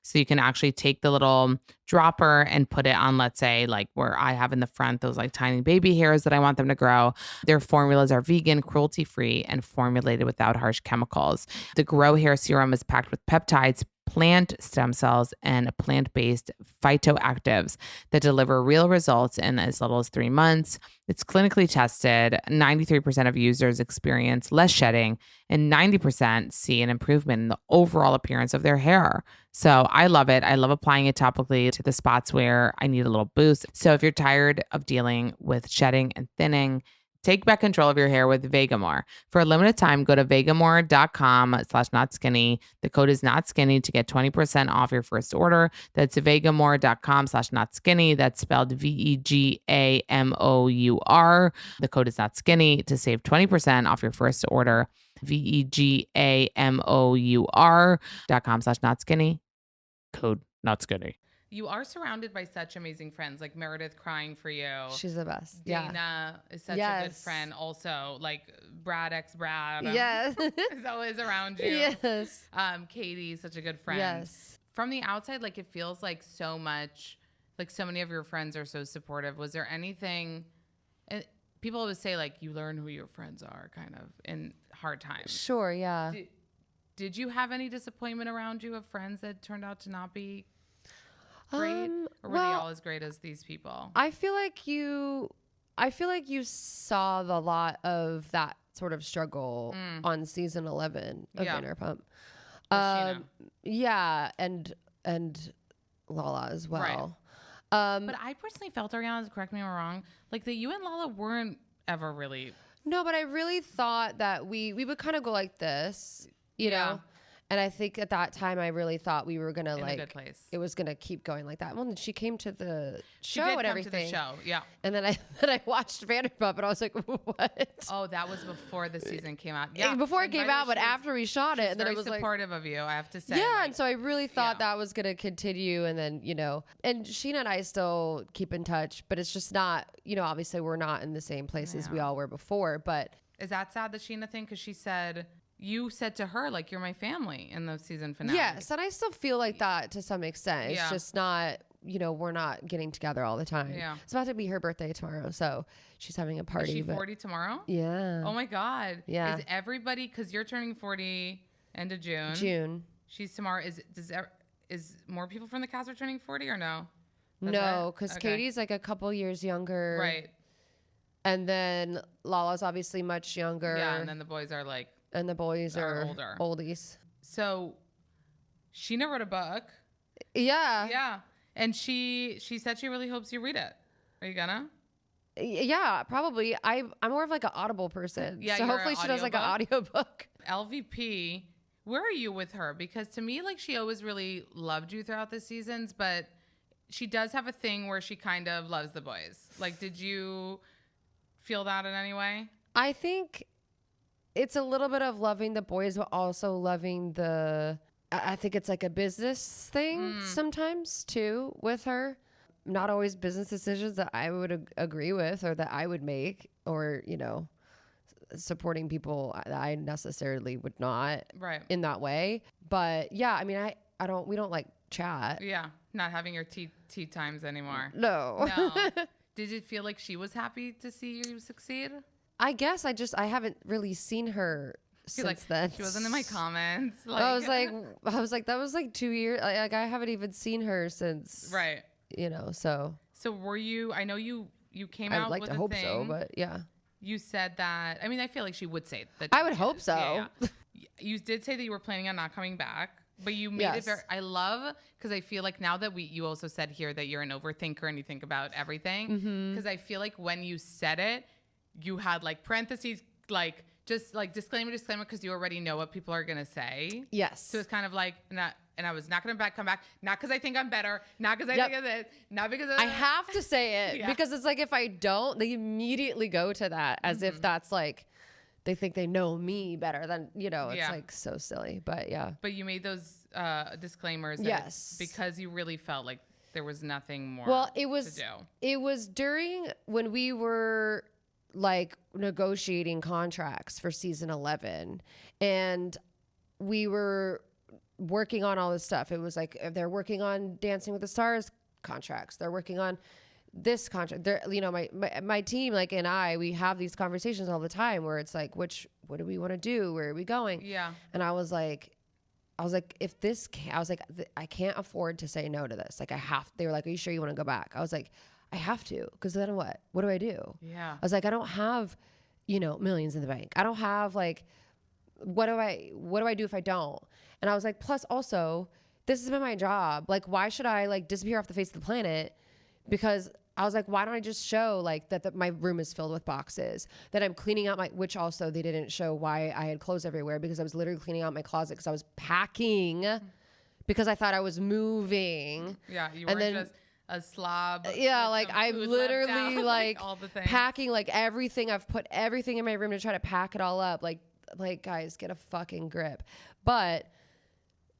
so you can actually take the little dropper and put it on, let's say, like where I have in the front, those like tiny baby hairs that I want them to grow. Their formulas are vegan, cruelty-free, and formulated without harsh chemicals. The Grow Hair Serum is packed with peptides, plant stem cells, and plant-based phytoactives that deliver real results in as little as 3 months. It's clinically tested. 93% of users experience less shedding, and 90% see an improvement in the overall appearance of their hair. So I love it. I love applying it topically to the spots where I need a little boost. So if you're tired of dealing with shedding and thinning, take back control of your hair with Vegamore. For a limited time, go to vegamore.com/notskinny. The code is notskinny to get 20% off your first order. That's vegamore.com/notskinny. That's spelled VEGAMOUR. The code is notskinny to save 20% off your first order. VEGAMOUR.com/notskinny. Code notskinny. You are surrounded by such amazing friends, like Meredith crying for you. She's the best. Dana is such a good friend. Also, like Brad Yes. is always around you. Yes. Katie, such a good friend. Yes. From the outside, like it feels like so much, like so many of your friends are so supportive. Was there anything? People always say like you learn who your friends are, kind of in hard times. Sure. Yeah. Did you have any disappointment around you of friends that turned out to not be great, or were they all as great as these people? I feel like you saw the lot of that sort of struggle on season 11 of Vanderpump. Yeah, and Lala as well. Right. But I personally felt, Ariana, correct me if I'm wrong, like that you and Lala weren't ever really. No, but I really thought that we would kind of go like this, you know. And I think at that time, I really thought we were gonna a good place. It was gonna keep going like that. Well, then she came to the show and everything. To the show, yeah. And then I watched Vanderpump, and I was like, what? Oh, that was before the season came out. Yeah, before it came out, but after we shot it, and then it was supportive of you, I have to say. Yeah, and so I really thought that was gonna continue, and then and Sheena and I still keep in touch, but it's just not, obviously we're not in the same place as we all were before. But is that sad, the Sheena thing? Because she said. You said to her, like, you're my family in the season finale. Yes, and I still feel like that to some extent. It's just not, we're not getting together all the time. Yeah. It's about to be her birthday tomorrow, so she's having a party. Is she 40 tomorrow? Yeah. Oh, my God. Yeah. Is everybody, because you're turning 40 end of June. June. She's tomorrow. Is more people from the cast are turning 40 or no? No, because Katie's like a couple years younger. Right. And then Lala's obviously much younger. Yeah, and then the boys are like. And the boys are older. Oldies. So Sheena wrote a book. Yeah. Yeah. And she said she really hopes you read it. Are you gonna? Yeah, probably. I'm more of like an Audible person. Yeah. So hopefully she does like an audiobook. LVP, where are you with her? Because to me, like she always really loved you throughout the seasons, but she does have a thing where she kind of loves the boys. Like, did you feel that in any way? I think it's a little bit of loving the boys, but also loving I think it's like a business thing sometimes too with her. Not always business decisions that I would agree with or that I would make, or, supporting people that I necessarily would not in that way. But yeah, I mean, we don't like chat. Yeah. Not having your tea times anymore. No. Did it feel like she was happy to see you succeed? I guess I haven't really seen her since then. She wasn't in my comments. I was like, that was like 2 years. Like I haven't even seen her since. Right. So. So were you? I know you came I out would like with to a hope thing. so, but yeah. You said that. I mean, I feel like she would say that. I would hope so. Yeah. You did say that you were planning on not coming back. But you made it very, I love, because I feel like now that you also said here that you're an overthinker and you think about everything. Because I feel like when you said it, you had like parentheses, like just like disclaimer, because you already know what people are going to say. Yes. So it's kind of like, and I was not going to come back, not because I think I'm better, not because I think of this, not because I have to say it because it's like if I don't, they immediately go to that as if that's like, they think they know me better than, it's like so silly, but yeah. But you made those disclaimers. Yes. Because you really felt like there was nothing more to do. It was during when we were like negotiating contracts for season 11 and we were working on all this stuff. It was like, they're working on Dancing with the Stars contracts. They're working on this contract. There, my team, like, and we have these conversations all the time where it's like, what do we want to do? Where are we going? Yeah. And I was like, I can't afford to say no to this. Like they were like, are you sure you want to go back? I was like, I have to. Cause then what do I do? Yeah. I was like, I don't have, millions in the bank. I don't have like, what do I do if I don't? And I was like, plus also this has been my job. Like, why should I like disappear off the face of the planet? Because I was like, why don't I just show like that my room is filled with boxes, that I'm cleaning out which also they didn't show why I had clothes everywhere because I was literally cleaning out my closet because I was packing because I thought I was moving. Yeah. You weren't just a slob. Yeah. Like I'm literally like all the things. packing like everything. I've put everything in my room to try to pack it all up. Like guys, get a fucking grip. But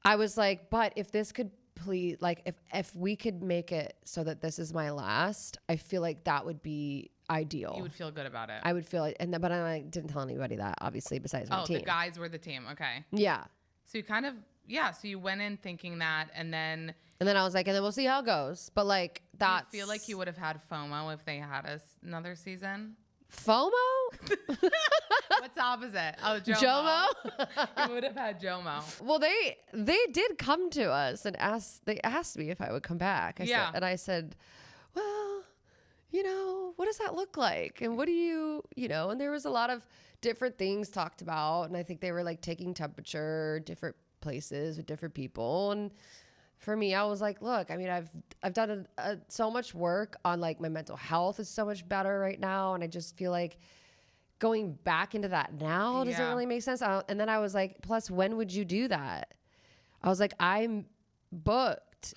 I was like, but if this could please, like if we could make it so that this is my last, I feel like that would be ideal. You would feel good about it. I would feel like, but I didn't tell anybody that, obviously, besides my team. Oh, the guys were the team. Okay. Yeah. So you kind of, so you went in thinking that, and then I was like, and then we'll see how it goes. But like that, I feel like you would have had FOMO if they had another season. FOMO? What's the opposite? Oh, JOMO. You would have had JOMO. Well, they did come to us and asked me if I would come back. I said, well, what does that look like? And what do you, and there was a lot of different things talked about. And I think they were like taking temperature, different places with different people. And for me, I was like, look, I mean, I've done so much work on like my mental health is so much better right now. And I just feel like going back into that now doesn't really make sense. And then I was like, plus, when would you do that? I was like, I'm booked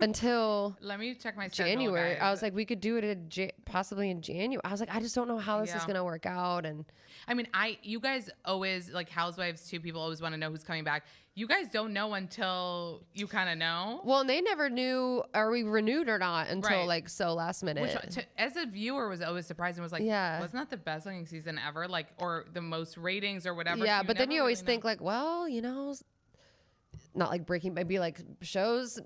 until let me check my schedule, January. guys. I was like, we could do it possibly in January. I was like, I just don't know how this is going to work out. And I mean, you guys always, like Housewives too, people always want to know who's coming back. You guys don't know until you kind of know. Well, and they never knew, are we renewed or not until like so last minute. Which as a viewer was always surprising. Was like, wasn't that the best looking season ever? Like, or the most ratings or whatever. Yeah, but then you always think like, well, not like breaking, maybe like shows,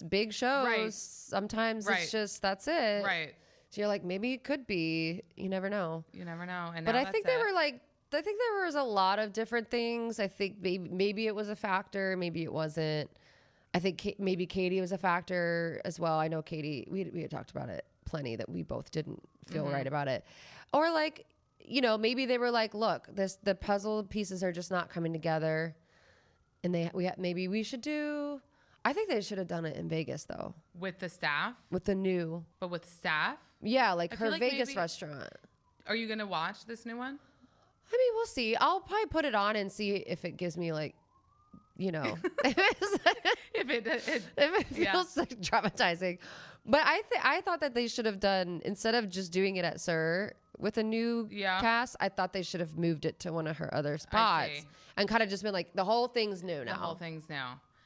big shows. Right. Sometimes it's just, that's it. Right. So you're like, maybe it could be, you never know. You never know. And but I think there was a lot of different things. I think maybe it was a factor. Maybe it wasn't. I think maybe Katie was a factor as well. I know Katie, we had talked about it plenty that we both didn't feel right about it. Or like, maybe they were like, look, the puzzle pieces are just not coming together. And maybe we should do, I think they should have done it in Vegas though. With the staff? With the new. But with staff? Yeah, like her Vegas restaurant. Are you going to watch this new one? I mean, we'll see. I'll probably put it on and see if it gives me like, if it feels like traumatizing. But I thought that they should have done, instead of just doing it at SUR with a new cast, I thought they should have moved it to one of her other spots and kind of just been like, the whole thing's new now. The whole thing's new.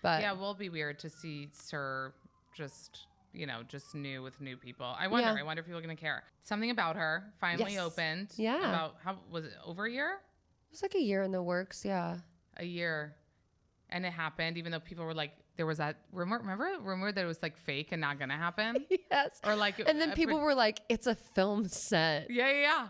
But yeah, it will be weird to see SUR just new with new people. I wonder if people are going to care. Something About Her finally opened. Yeah. About, how was it, over a year? It was like a year in the works. Yeah. A year. And it happened, even though people were like, there was that rumor. Remember a rumor that it was like fake and not going to happen? Yes. Or like, and then people were like, it's a film set. Yeah.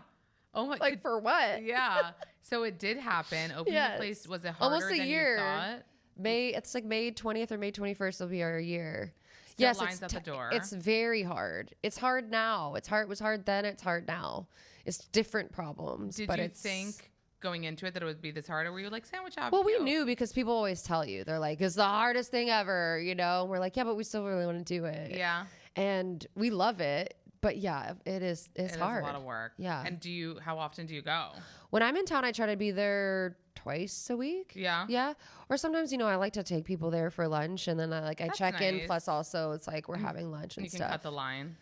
Oh my, Like for what? yeah. So it did happen. Opening Yes. the place, was it harder Almost a than year. you thought? It's like May 20th or May 21st will be our year. Still Yes, lines at the door. It's very hard. It's hard now. It's hard. It was hard then. It's hard now. It's different problems. Did but you it's, think going into it that it would be this hard, or were you like, sandwich out? Well, we knew because people always tell you. They're like, it's the hardest thing ever, you know? And we're like, yeah, but we still really want to do it. Yeah. And we love it. But yeah, it's hard. It's a lot of work. Yeah. And how often do you go? When I'm in town, I try to be there twice a week. Yeah. Yeah. Or sometimes, you know, I like to take people there for lunch and then I That's check in. nice. Plus also it's like we're having lunch and You can stuff. cut the line.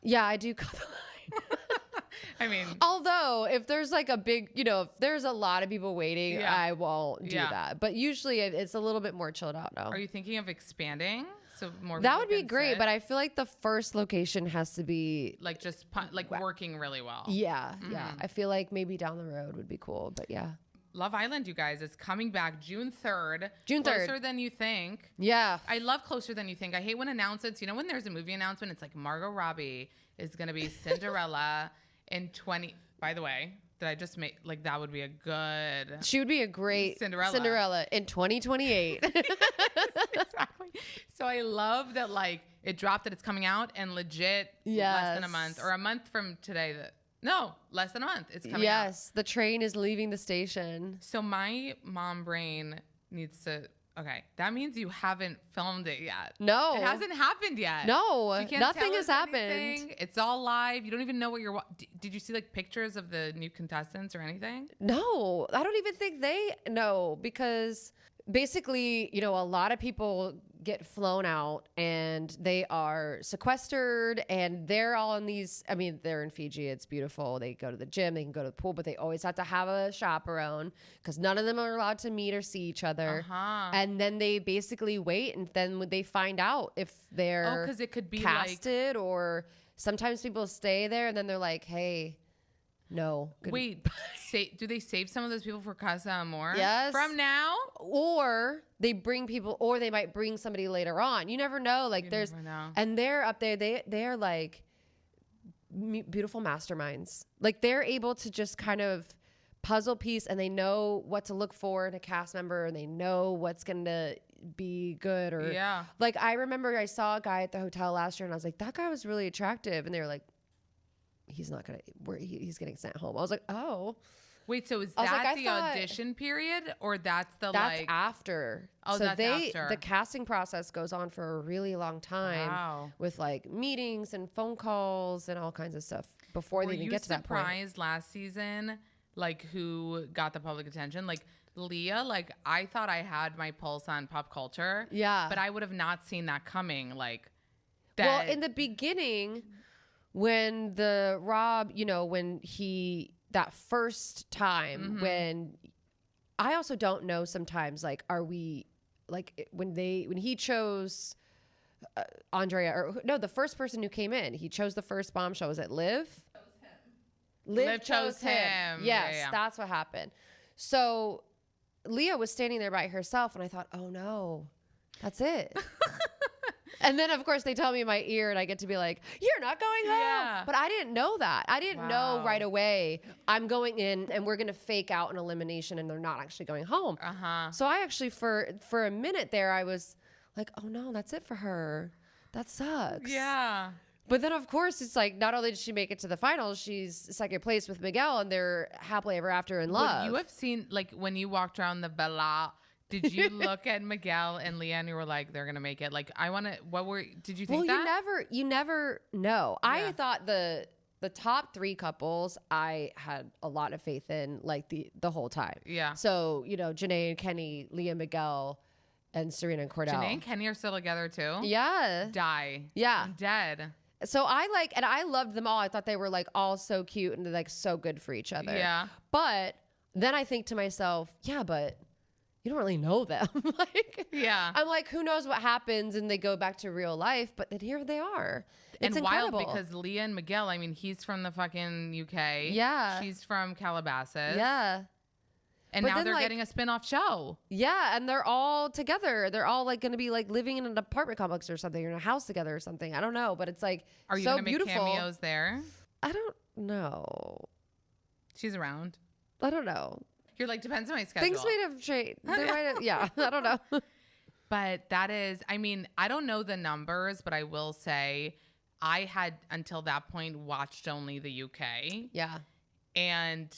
Yeah, I do cut the line. I mean, Although if there's like a big, you know, if there's a lot of people waiting, Yeah. I won't do that. But usually it's a little bit more chilled out now. are you thinking of expanding? So more That people would be can great, sit? but I feel like the first location has to be like just like working really well. yeah. I feel like maybe down the road would be cool, but yeah. Love Island, you guys, is coming back June 3rd. June 3rd. Closer than you think. Yeah. I love Closer Than You Think. I hate when announcements, you know, when there's a movie announcement, it's like Margot Robbie is going to be Cinderella in 20. By the way, did I just make, like, that would be a good. She would be a great Cinderella in 2028. Exactly. So I love that, like, it dropped that it's coming out and legit less than a month or a month from today. Less than a month. It's coming out. Yes. The train is leaving the station. So my mom brain needs to. Okay, that means you haven't filmed it yet. No. It hasn't happened yet. No, She can't nothing tell has us happened. anything. It's all live. You don't even know what you're. Did you see like pictures of the new contestants or anything? No, I don't even think they know because basically, you know, a lot of people get flown out and they are sequestered and they're all in these, I mean, they're in Fiji. It's beautiful. They go to the gym, they can go to the pool, but they always have to have a chaperone because none of them are allowed to meet or see each other. And then they basically wait and then when they find out if they're because it could be casted or sometimes people stay there and then they're like, hey, no. Wait, do they save some of those people for Casa Amor? Yes. From now? Or they bring people, or they might bring somebody later on. You never know. Like never know. And they're up there. They're like beautiful masterminds. Like they're able to just kind of puzzle piece, and they know what to look for in a cast member, and they know what's going to be good. Or like I remember I saw a guy at the hotel last year, and I was like, that guy was really attractive, and they were like, he's not gonna. He's getting sent home. I was like, oh. Wait, so is that the audition period, or that's after? Oh, so that's after. The casting process goes on for a really long time with like meetings and phone calls and all kinds of stuff before they even get to that point. Were you surprised last season, like who got the public attention? Like Leah, like I thought I had my pulse on pop culture. Yeah. But I would have not seen that coming. Like that. Well, in the beginning, when the Rob, you know, when he, that first time when I also don't know sometimes, like, are we like when he chose Andrea or no, the first person who came in, he chose the first bombshell. Was it Liv? Liv chose him. Yes, that's what happened. So Leah was standing there by herself and I thought, oh no, that's it. And then, of course, they tell me in my ear and I get to be like, you're not going home. Yeah. But I didn't know that. I didn't know right away I'm going in and we're going to fake out an elimination and they're not actually going home. So I actually, for a minute there, I was like, oh no, that's it for her. That sucks. Yeah. But then, of course, it's like not only did she make it to the finals, she's second place with Miguel and they're happily ever after in love. But you have seen, like, when you walked around the Bella, did you look at Miguel and Leah and you were like, they're going to make it? Like, did you think that? You never know. Yeah. I thought the top three couples I had a lot of faith in, like the whole time. Yeah. So, you know, Janae and Kenny, Leah, Miguel, and Serena and Cordell. Janae and Kenny are still together too? Yeah. Die. Yeah. I'm dead. So I loved them all. I thought they were like all so cute and like so good for each other. Yeah. But then I think to myself, yeah, but you don't really know them. I'm like, who knows what happens and they go back to real life, but then here they are. It's incredible. Wild because Leah and Miguel, I mean, he's from the fucking UK. Yeah. She's from Calabasas. Yeah. And now they're getting a spin-off show. Yeah, and they're all together. They're all like going to be like living in an apartment complex or something, or in a house together or something. I don't know, but it's like Are you so going to make beautiful. cameos there? I don't know. She's around. I don't know. You're like, depends on my schedule. Things might have changed. They might have, yeah, I don't know. But that is, I mean, I don't know the numbers, but I will say I had until that point watched only the UK. Yeah. And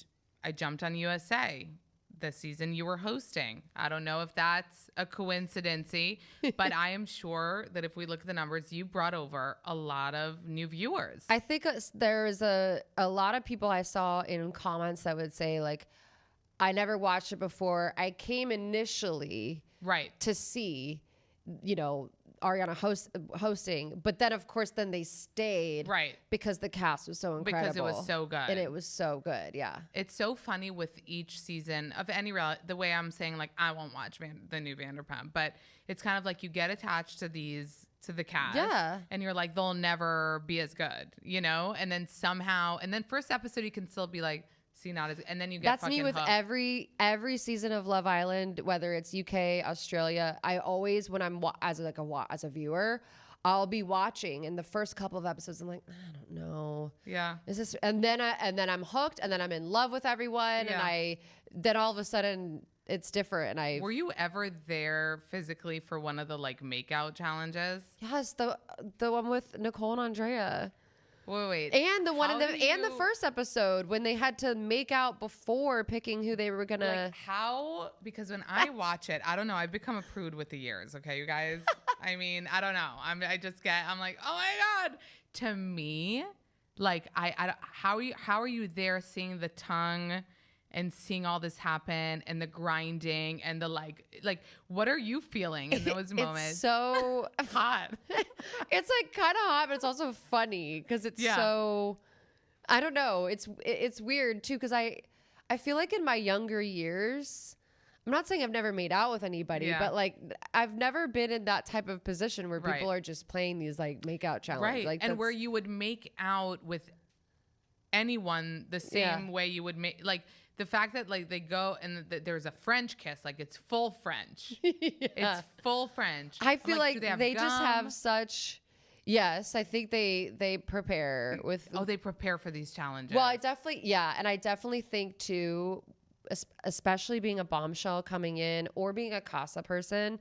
I jumped on USA the season you were hosting. I don't know if that's a coincidence, but I am sure that if we look at the numbers, you brought over a lot of new viewers. I think there's a lot of people I saw in comments that would say, like, I never watched it before. I came initially to see, you know, Ariana hosting, but then of course then they stayed because the cast was so incredible, because it was so good, and it was so good. Yeah, it's so funny with each season of any reality. The way I'm saying, like, I won't watch the new Vanderpump, but it's kind of like you get attached to the cast, and you're like, they'll never be as good, you know, and then somehow, and then first episode you can still be like, see, not as, and then you get that's fucking me with hooked. every season of Love Island, whether it's UK, Australia. I always, when I'm as a viewer, I'll be watching, and the first couple of episodes I'm like, I don't know, is this, and then I'm hooked, and then I'm in love with everyone, and then all of a sudden it's different. And were you ever there physically for one of the like makeout challenges? Yes, the one with Nicole and Andrea. Wait. And the one and the first episode when they had to make out before picking who they were gonna. Like how? Because when I watch it, I don't know. I've become a prude with the years. Okay, you guys. I mean, I don't know. I'm like, oh my god. To me, like how are you there seeing the tongue and seeing all this happen and the grinding and the like what are you feeling in those moments? It's so hot. It's like kind of hot, but it's also funny because it's so, I don't know. It's weird too, because I feel like in my younger years, I'm not saying I've never made out with anybody, but like I've never been in that type of position where people are just playing these like make out challenges. Like, and where you would make out with anyone the same way you would make, like, the fact that like they go and there's a French kiss, like it's full French. It's full French. I feel like they just have such. Yes, I think they prepare with. Oh, they prepare for these challenges. Well, I definitely think too, especially being a bombshell coming in or being a Casa person,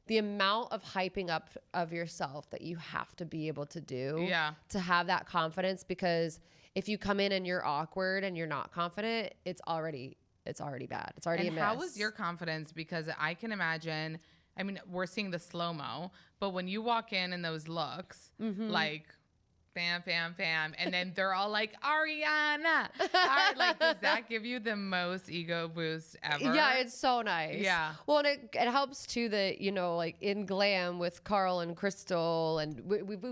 the amount of hyping up of yourself that you have to be able to do to have that confidence, because if you come in and you're awkward and you're not confident, it's already bad. It's already a mess. How was your confidence? Because I can imagine, I mean, we're seeing the slow-mo, but when you walk in those looks, like bam, bam, bam, and then they're all like, Ariana. Like, does that give you the most ego boost ever? Yeah, it's so nice. Yeah. Well, and it helps too that, you know, like in glam with Carl and Crystal, and we've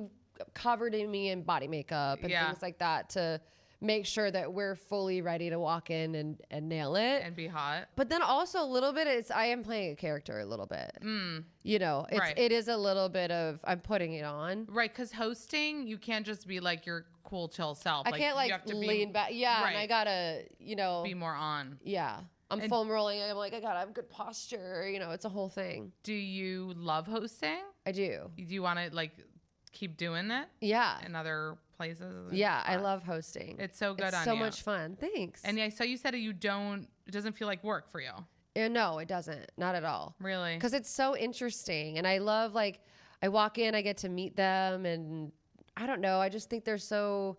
covered in me in body makeup and things like that to make sure that we're fully ready to walk in and nail it and be hot. But then also a little bit, I am playing a character a little bit. You know, it is a little bit of, I'm putting it on. Right, because hosting, you can't just be like your cool, chill self. I can't like you have to lean back. Yeah, and I gotta, you know, be more on. Yeah. I'm foam rolling. I'm like, I gotta have good posture. You know, it's a whole thing. Do you love hosting? I do. Do you want to like keep doing it? Yeah. In other places? Yeah, I love hosting. It's so good on you. It's so much fun. Thanks. And yeah, so you said it doesn't feel like work for you. No, it doesn't. Not at all. Really? Because it's so interesting. And I love, like, I walk in, I get to meet them. And I don't know. I just think they're so,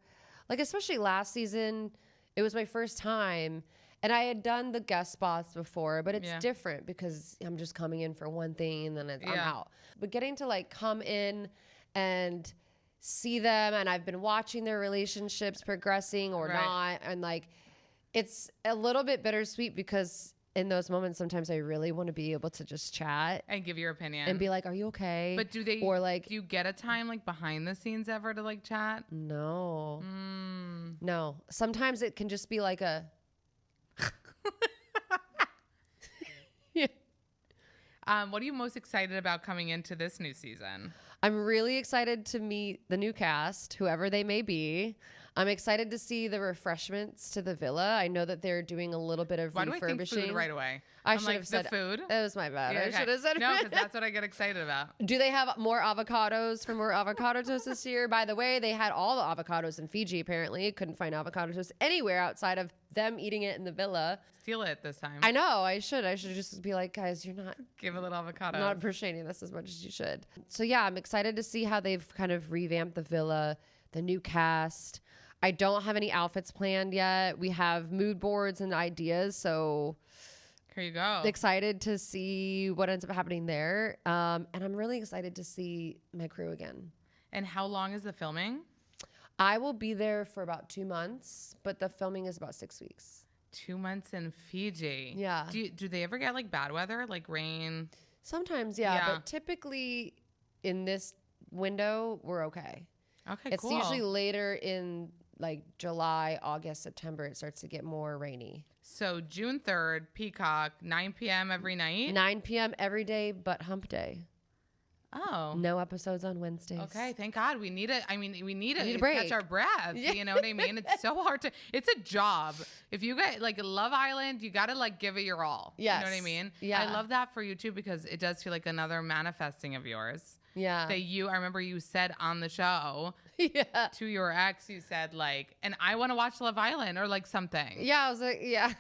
like, especially last season, it was my first time. And I had done the guest spots before, but it's different because I'm just coming in for one thing and then I'm out. But getting to, like, come in and see them, and I've been watching their relationships progressing or not, and like it's a little bit bittersweet because in those moments sometimes I really want to be able to just chat and give your opinion and be like, are you okay? But do you get a time like behind the scenes ever to like chat? No. No, sometimes it can just be like a what are you most excited about coming into this new season? I'm really excited to meet the new cast, whoever they may be. I'm excited to see the refreshments to the villa. I know that they're doing a little bit of Why do I refurbishing. think food right away? I I'm should like, have said the food. That was my bad. Yeah, I okay. should have said No, because that's what I get excited about. Do they have more avocados for more avocado toast this year? By the way, they had all the avocados in Fiji, apparently. Couldn't find avocado toast anywhere outside of them eating it in the villa. Steal it this time. I know. I should just be like, guys, you're not Give a little avocado. not appreciating this as much as you should. So yeah, I'm excited to see how they've kind of revamped the villa, the new cast. I don't have any outfits planned yet. We have mood boards and ideas, so Here you go. excited to see what ends up happening there. And I'm really excited to see my crew again. And how long is the filming? I will be there for about 2 months, but the filming is about 6 weeks. 2 months in Fiji. Yeah. Do they ever get like bad weather, like rain? Sometimes, yeah, Yeah. but typically in this window, we're okay. Okay, It's cool. usually later in like July, August, September, it starts to get more rainy. So June 3rd, Peacock, 9 p.m. every night. 9 p.m. every day but hump day. Oh. No episodes on Wednesdays. Okay, thank God. We need it. I mean, we need a to break. catch our breath. Yeah. You know what I mean? It's so hard to. It's a job. If you get like Love Island, you got to like give it your all. Yes. You know what I mean? Yeah. I love that for you too because it does feel like another manifesting of yours. Yeah. That I remember you said on the show Yeah. to your ex, you said like, and I want to watch Love Island or like something. Yeah, I was like, yeah.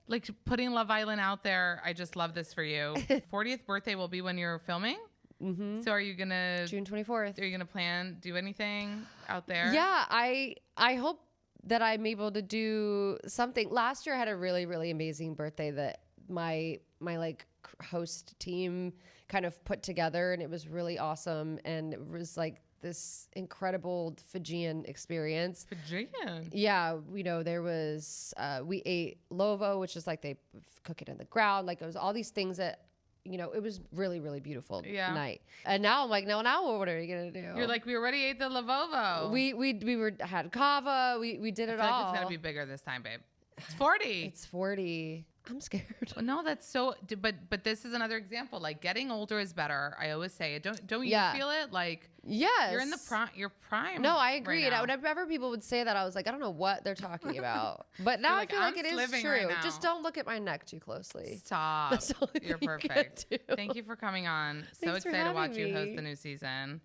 Like putting Love Island out there. I just love this for you. 40th birthday will be when you're filming. Mm-hmm. So are you gonna June 24th. Are you gonna do anything out there? Yeah, I hope that I'm able to do something. Last year I had a really, really amazing birthday that my like host team kind of put together, and it was really awesome, and it was like this incredible Fijian experience. Fijian. Yeah, there was we ate lovo, which is like they cook it in the ground. Like it was all these things that it was really, really beautiful night. And now I'm like, no, now what are you gonna do? You're like, we already ate the lavovo. We had kava. We did it I feel all. like it's gonna be bigger this time, babe. It's 40. It's 40. I'm scared. Well, no, that's so. But this is another example. Like getting older is better. I always say it. Don't you Yeah. feel it? Like Yes. you're in the prime. Your prime. No, I agree. Right And now. whenever people would say that, I was like, I don't know what they're talking about. But now like, I feel like I'm it is living true. right now. Just don't look at my neck too closely. Stop. That's all You're you can perfect. do. Thank you for coming on. So Thanks for excited to watch having you host me. the new season.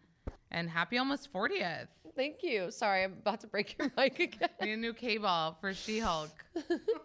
And happy almost 40th. Thank you. Sorry, I'm about to break your mic again. Need a new cable for She-Hulk.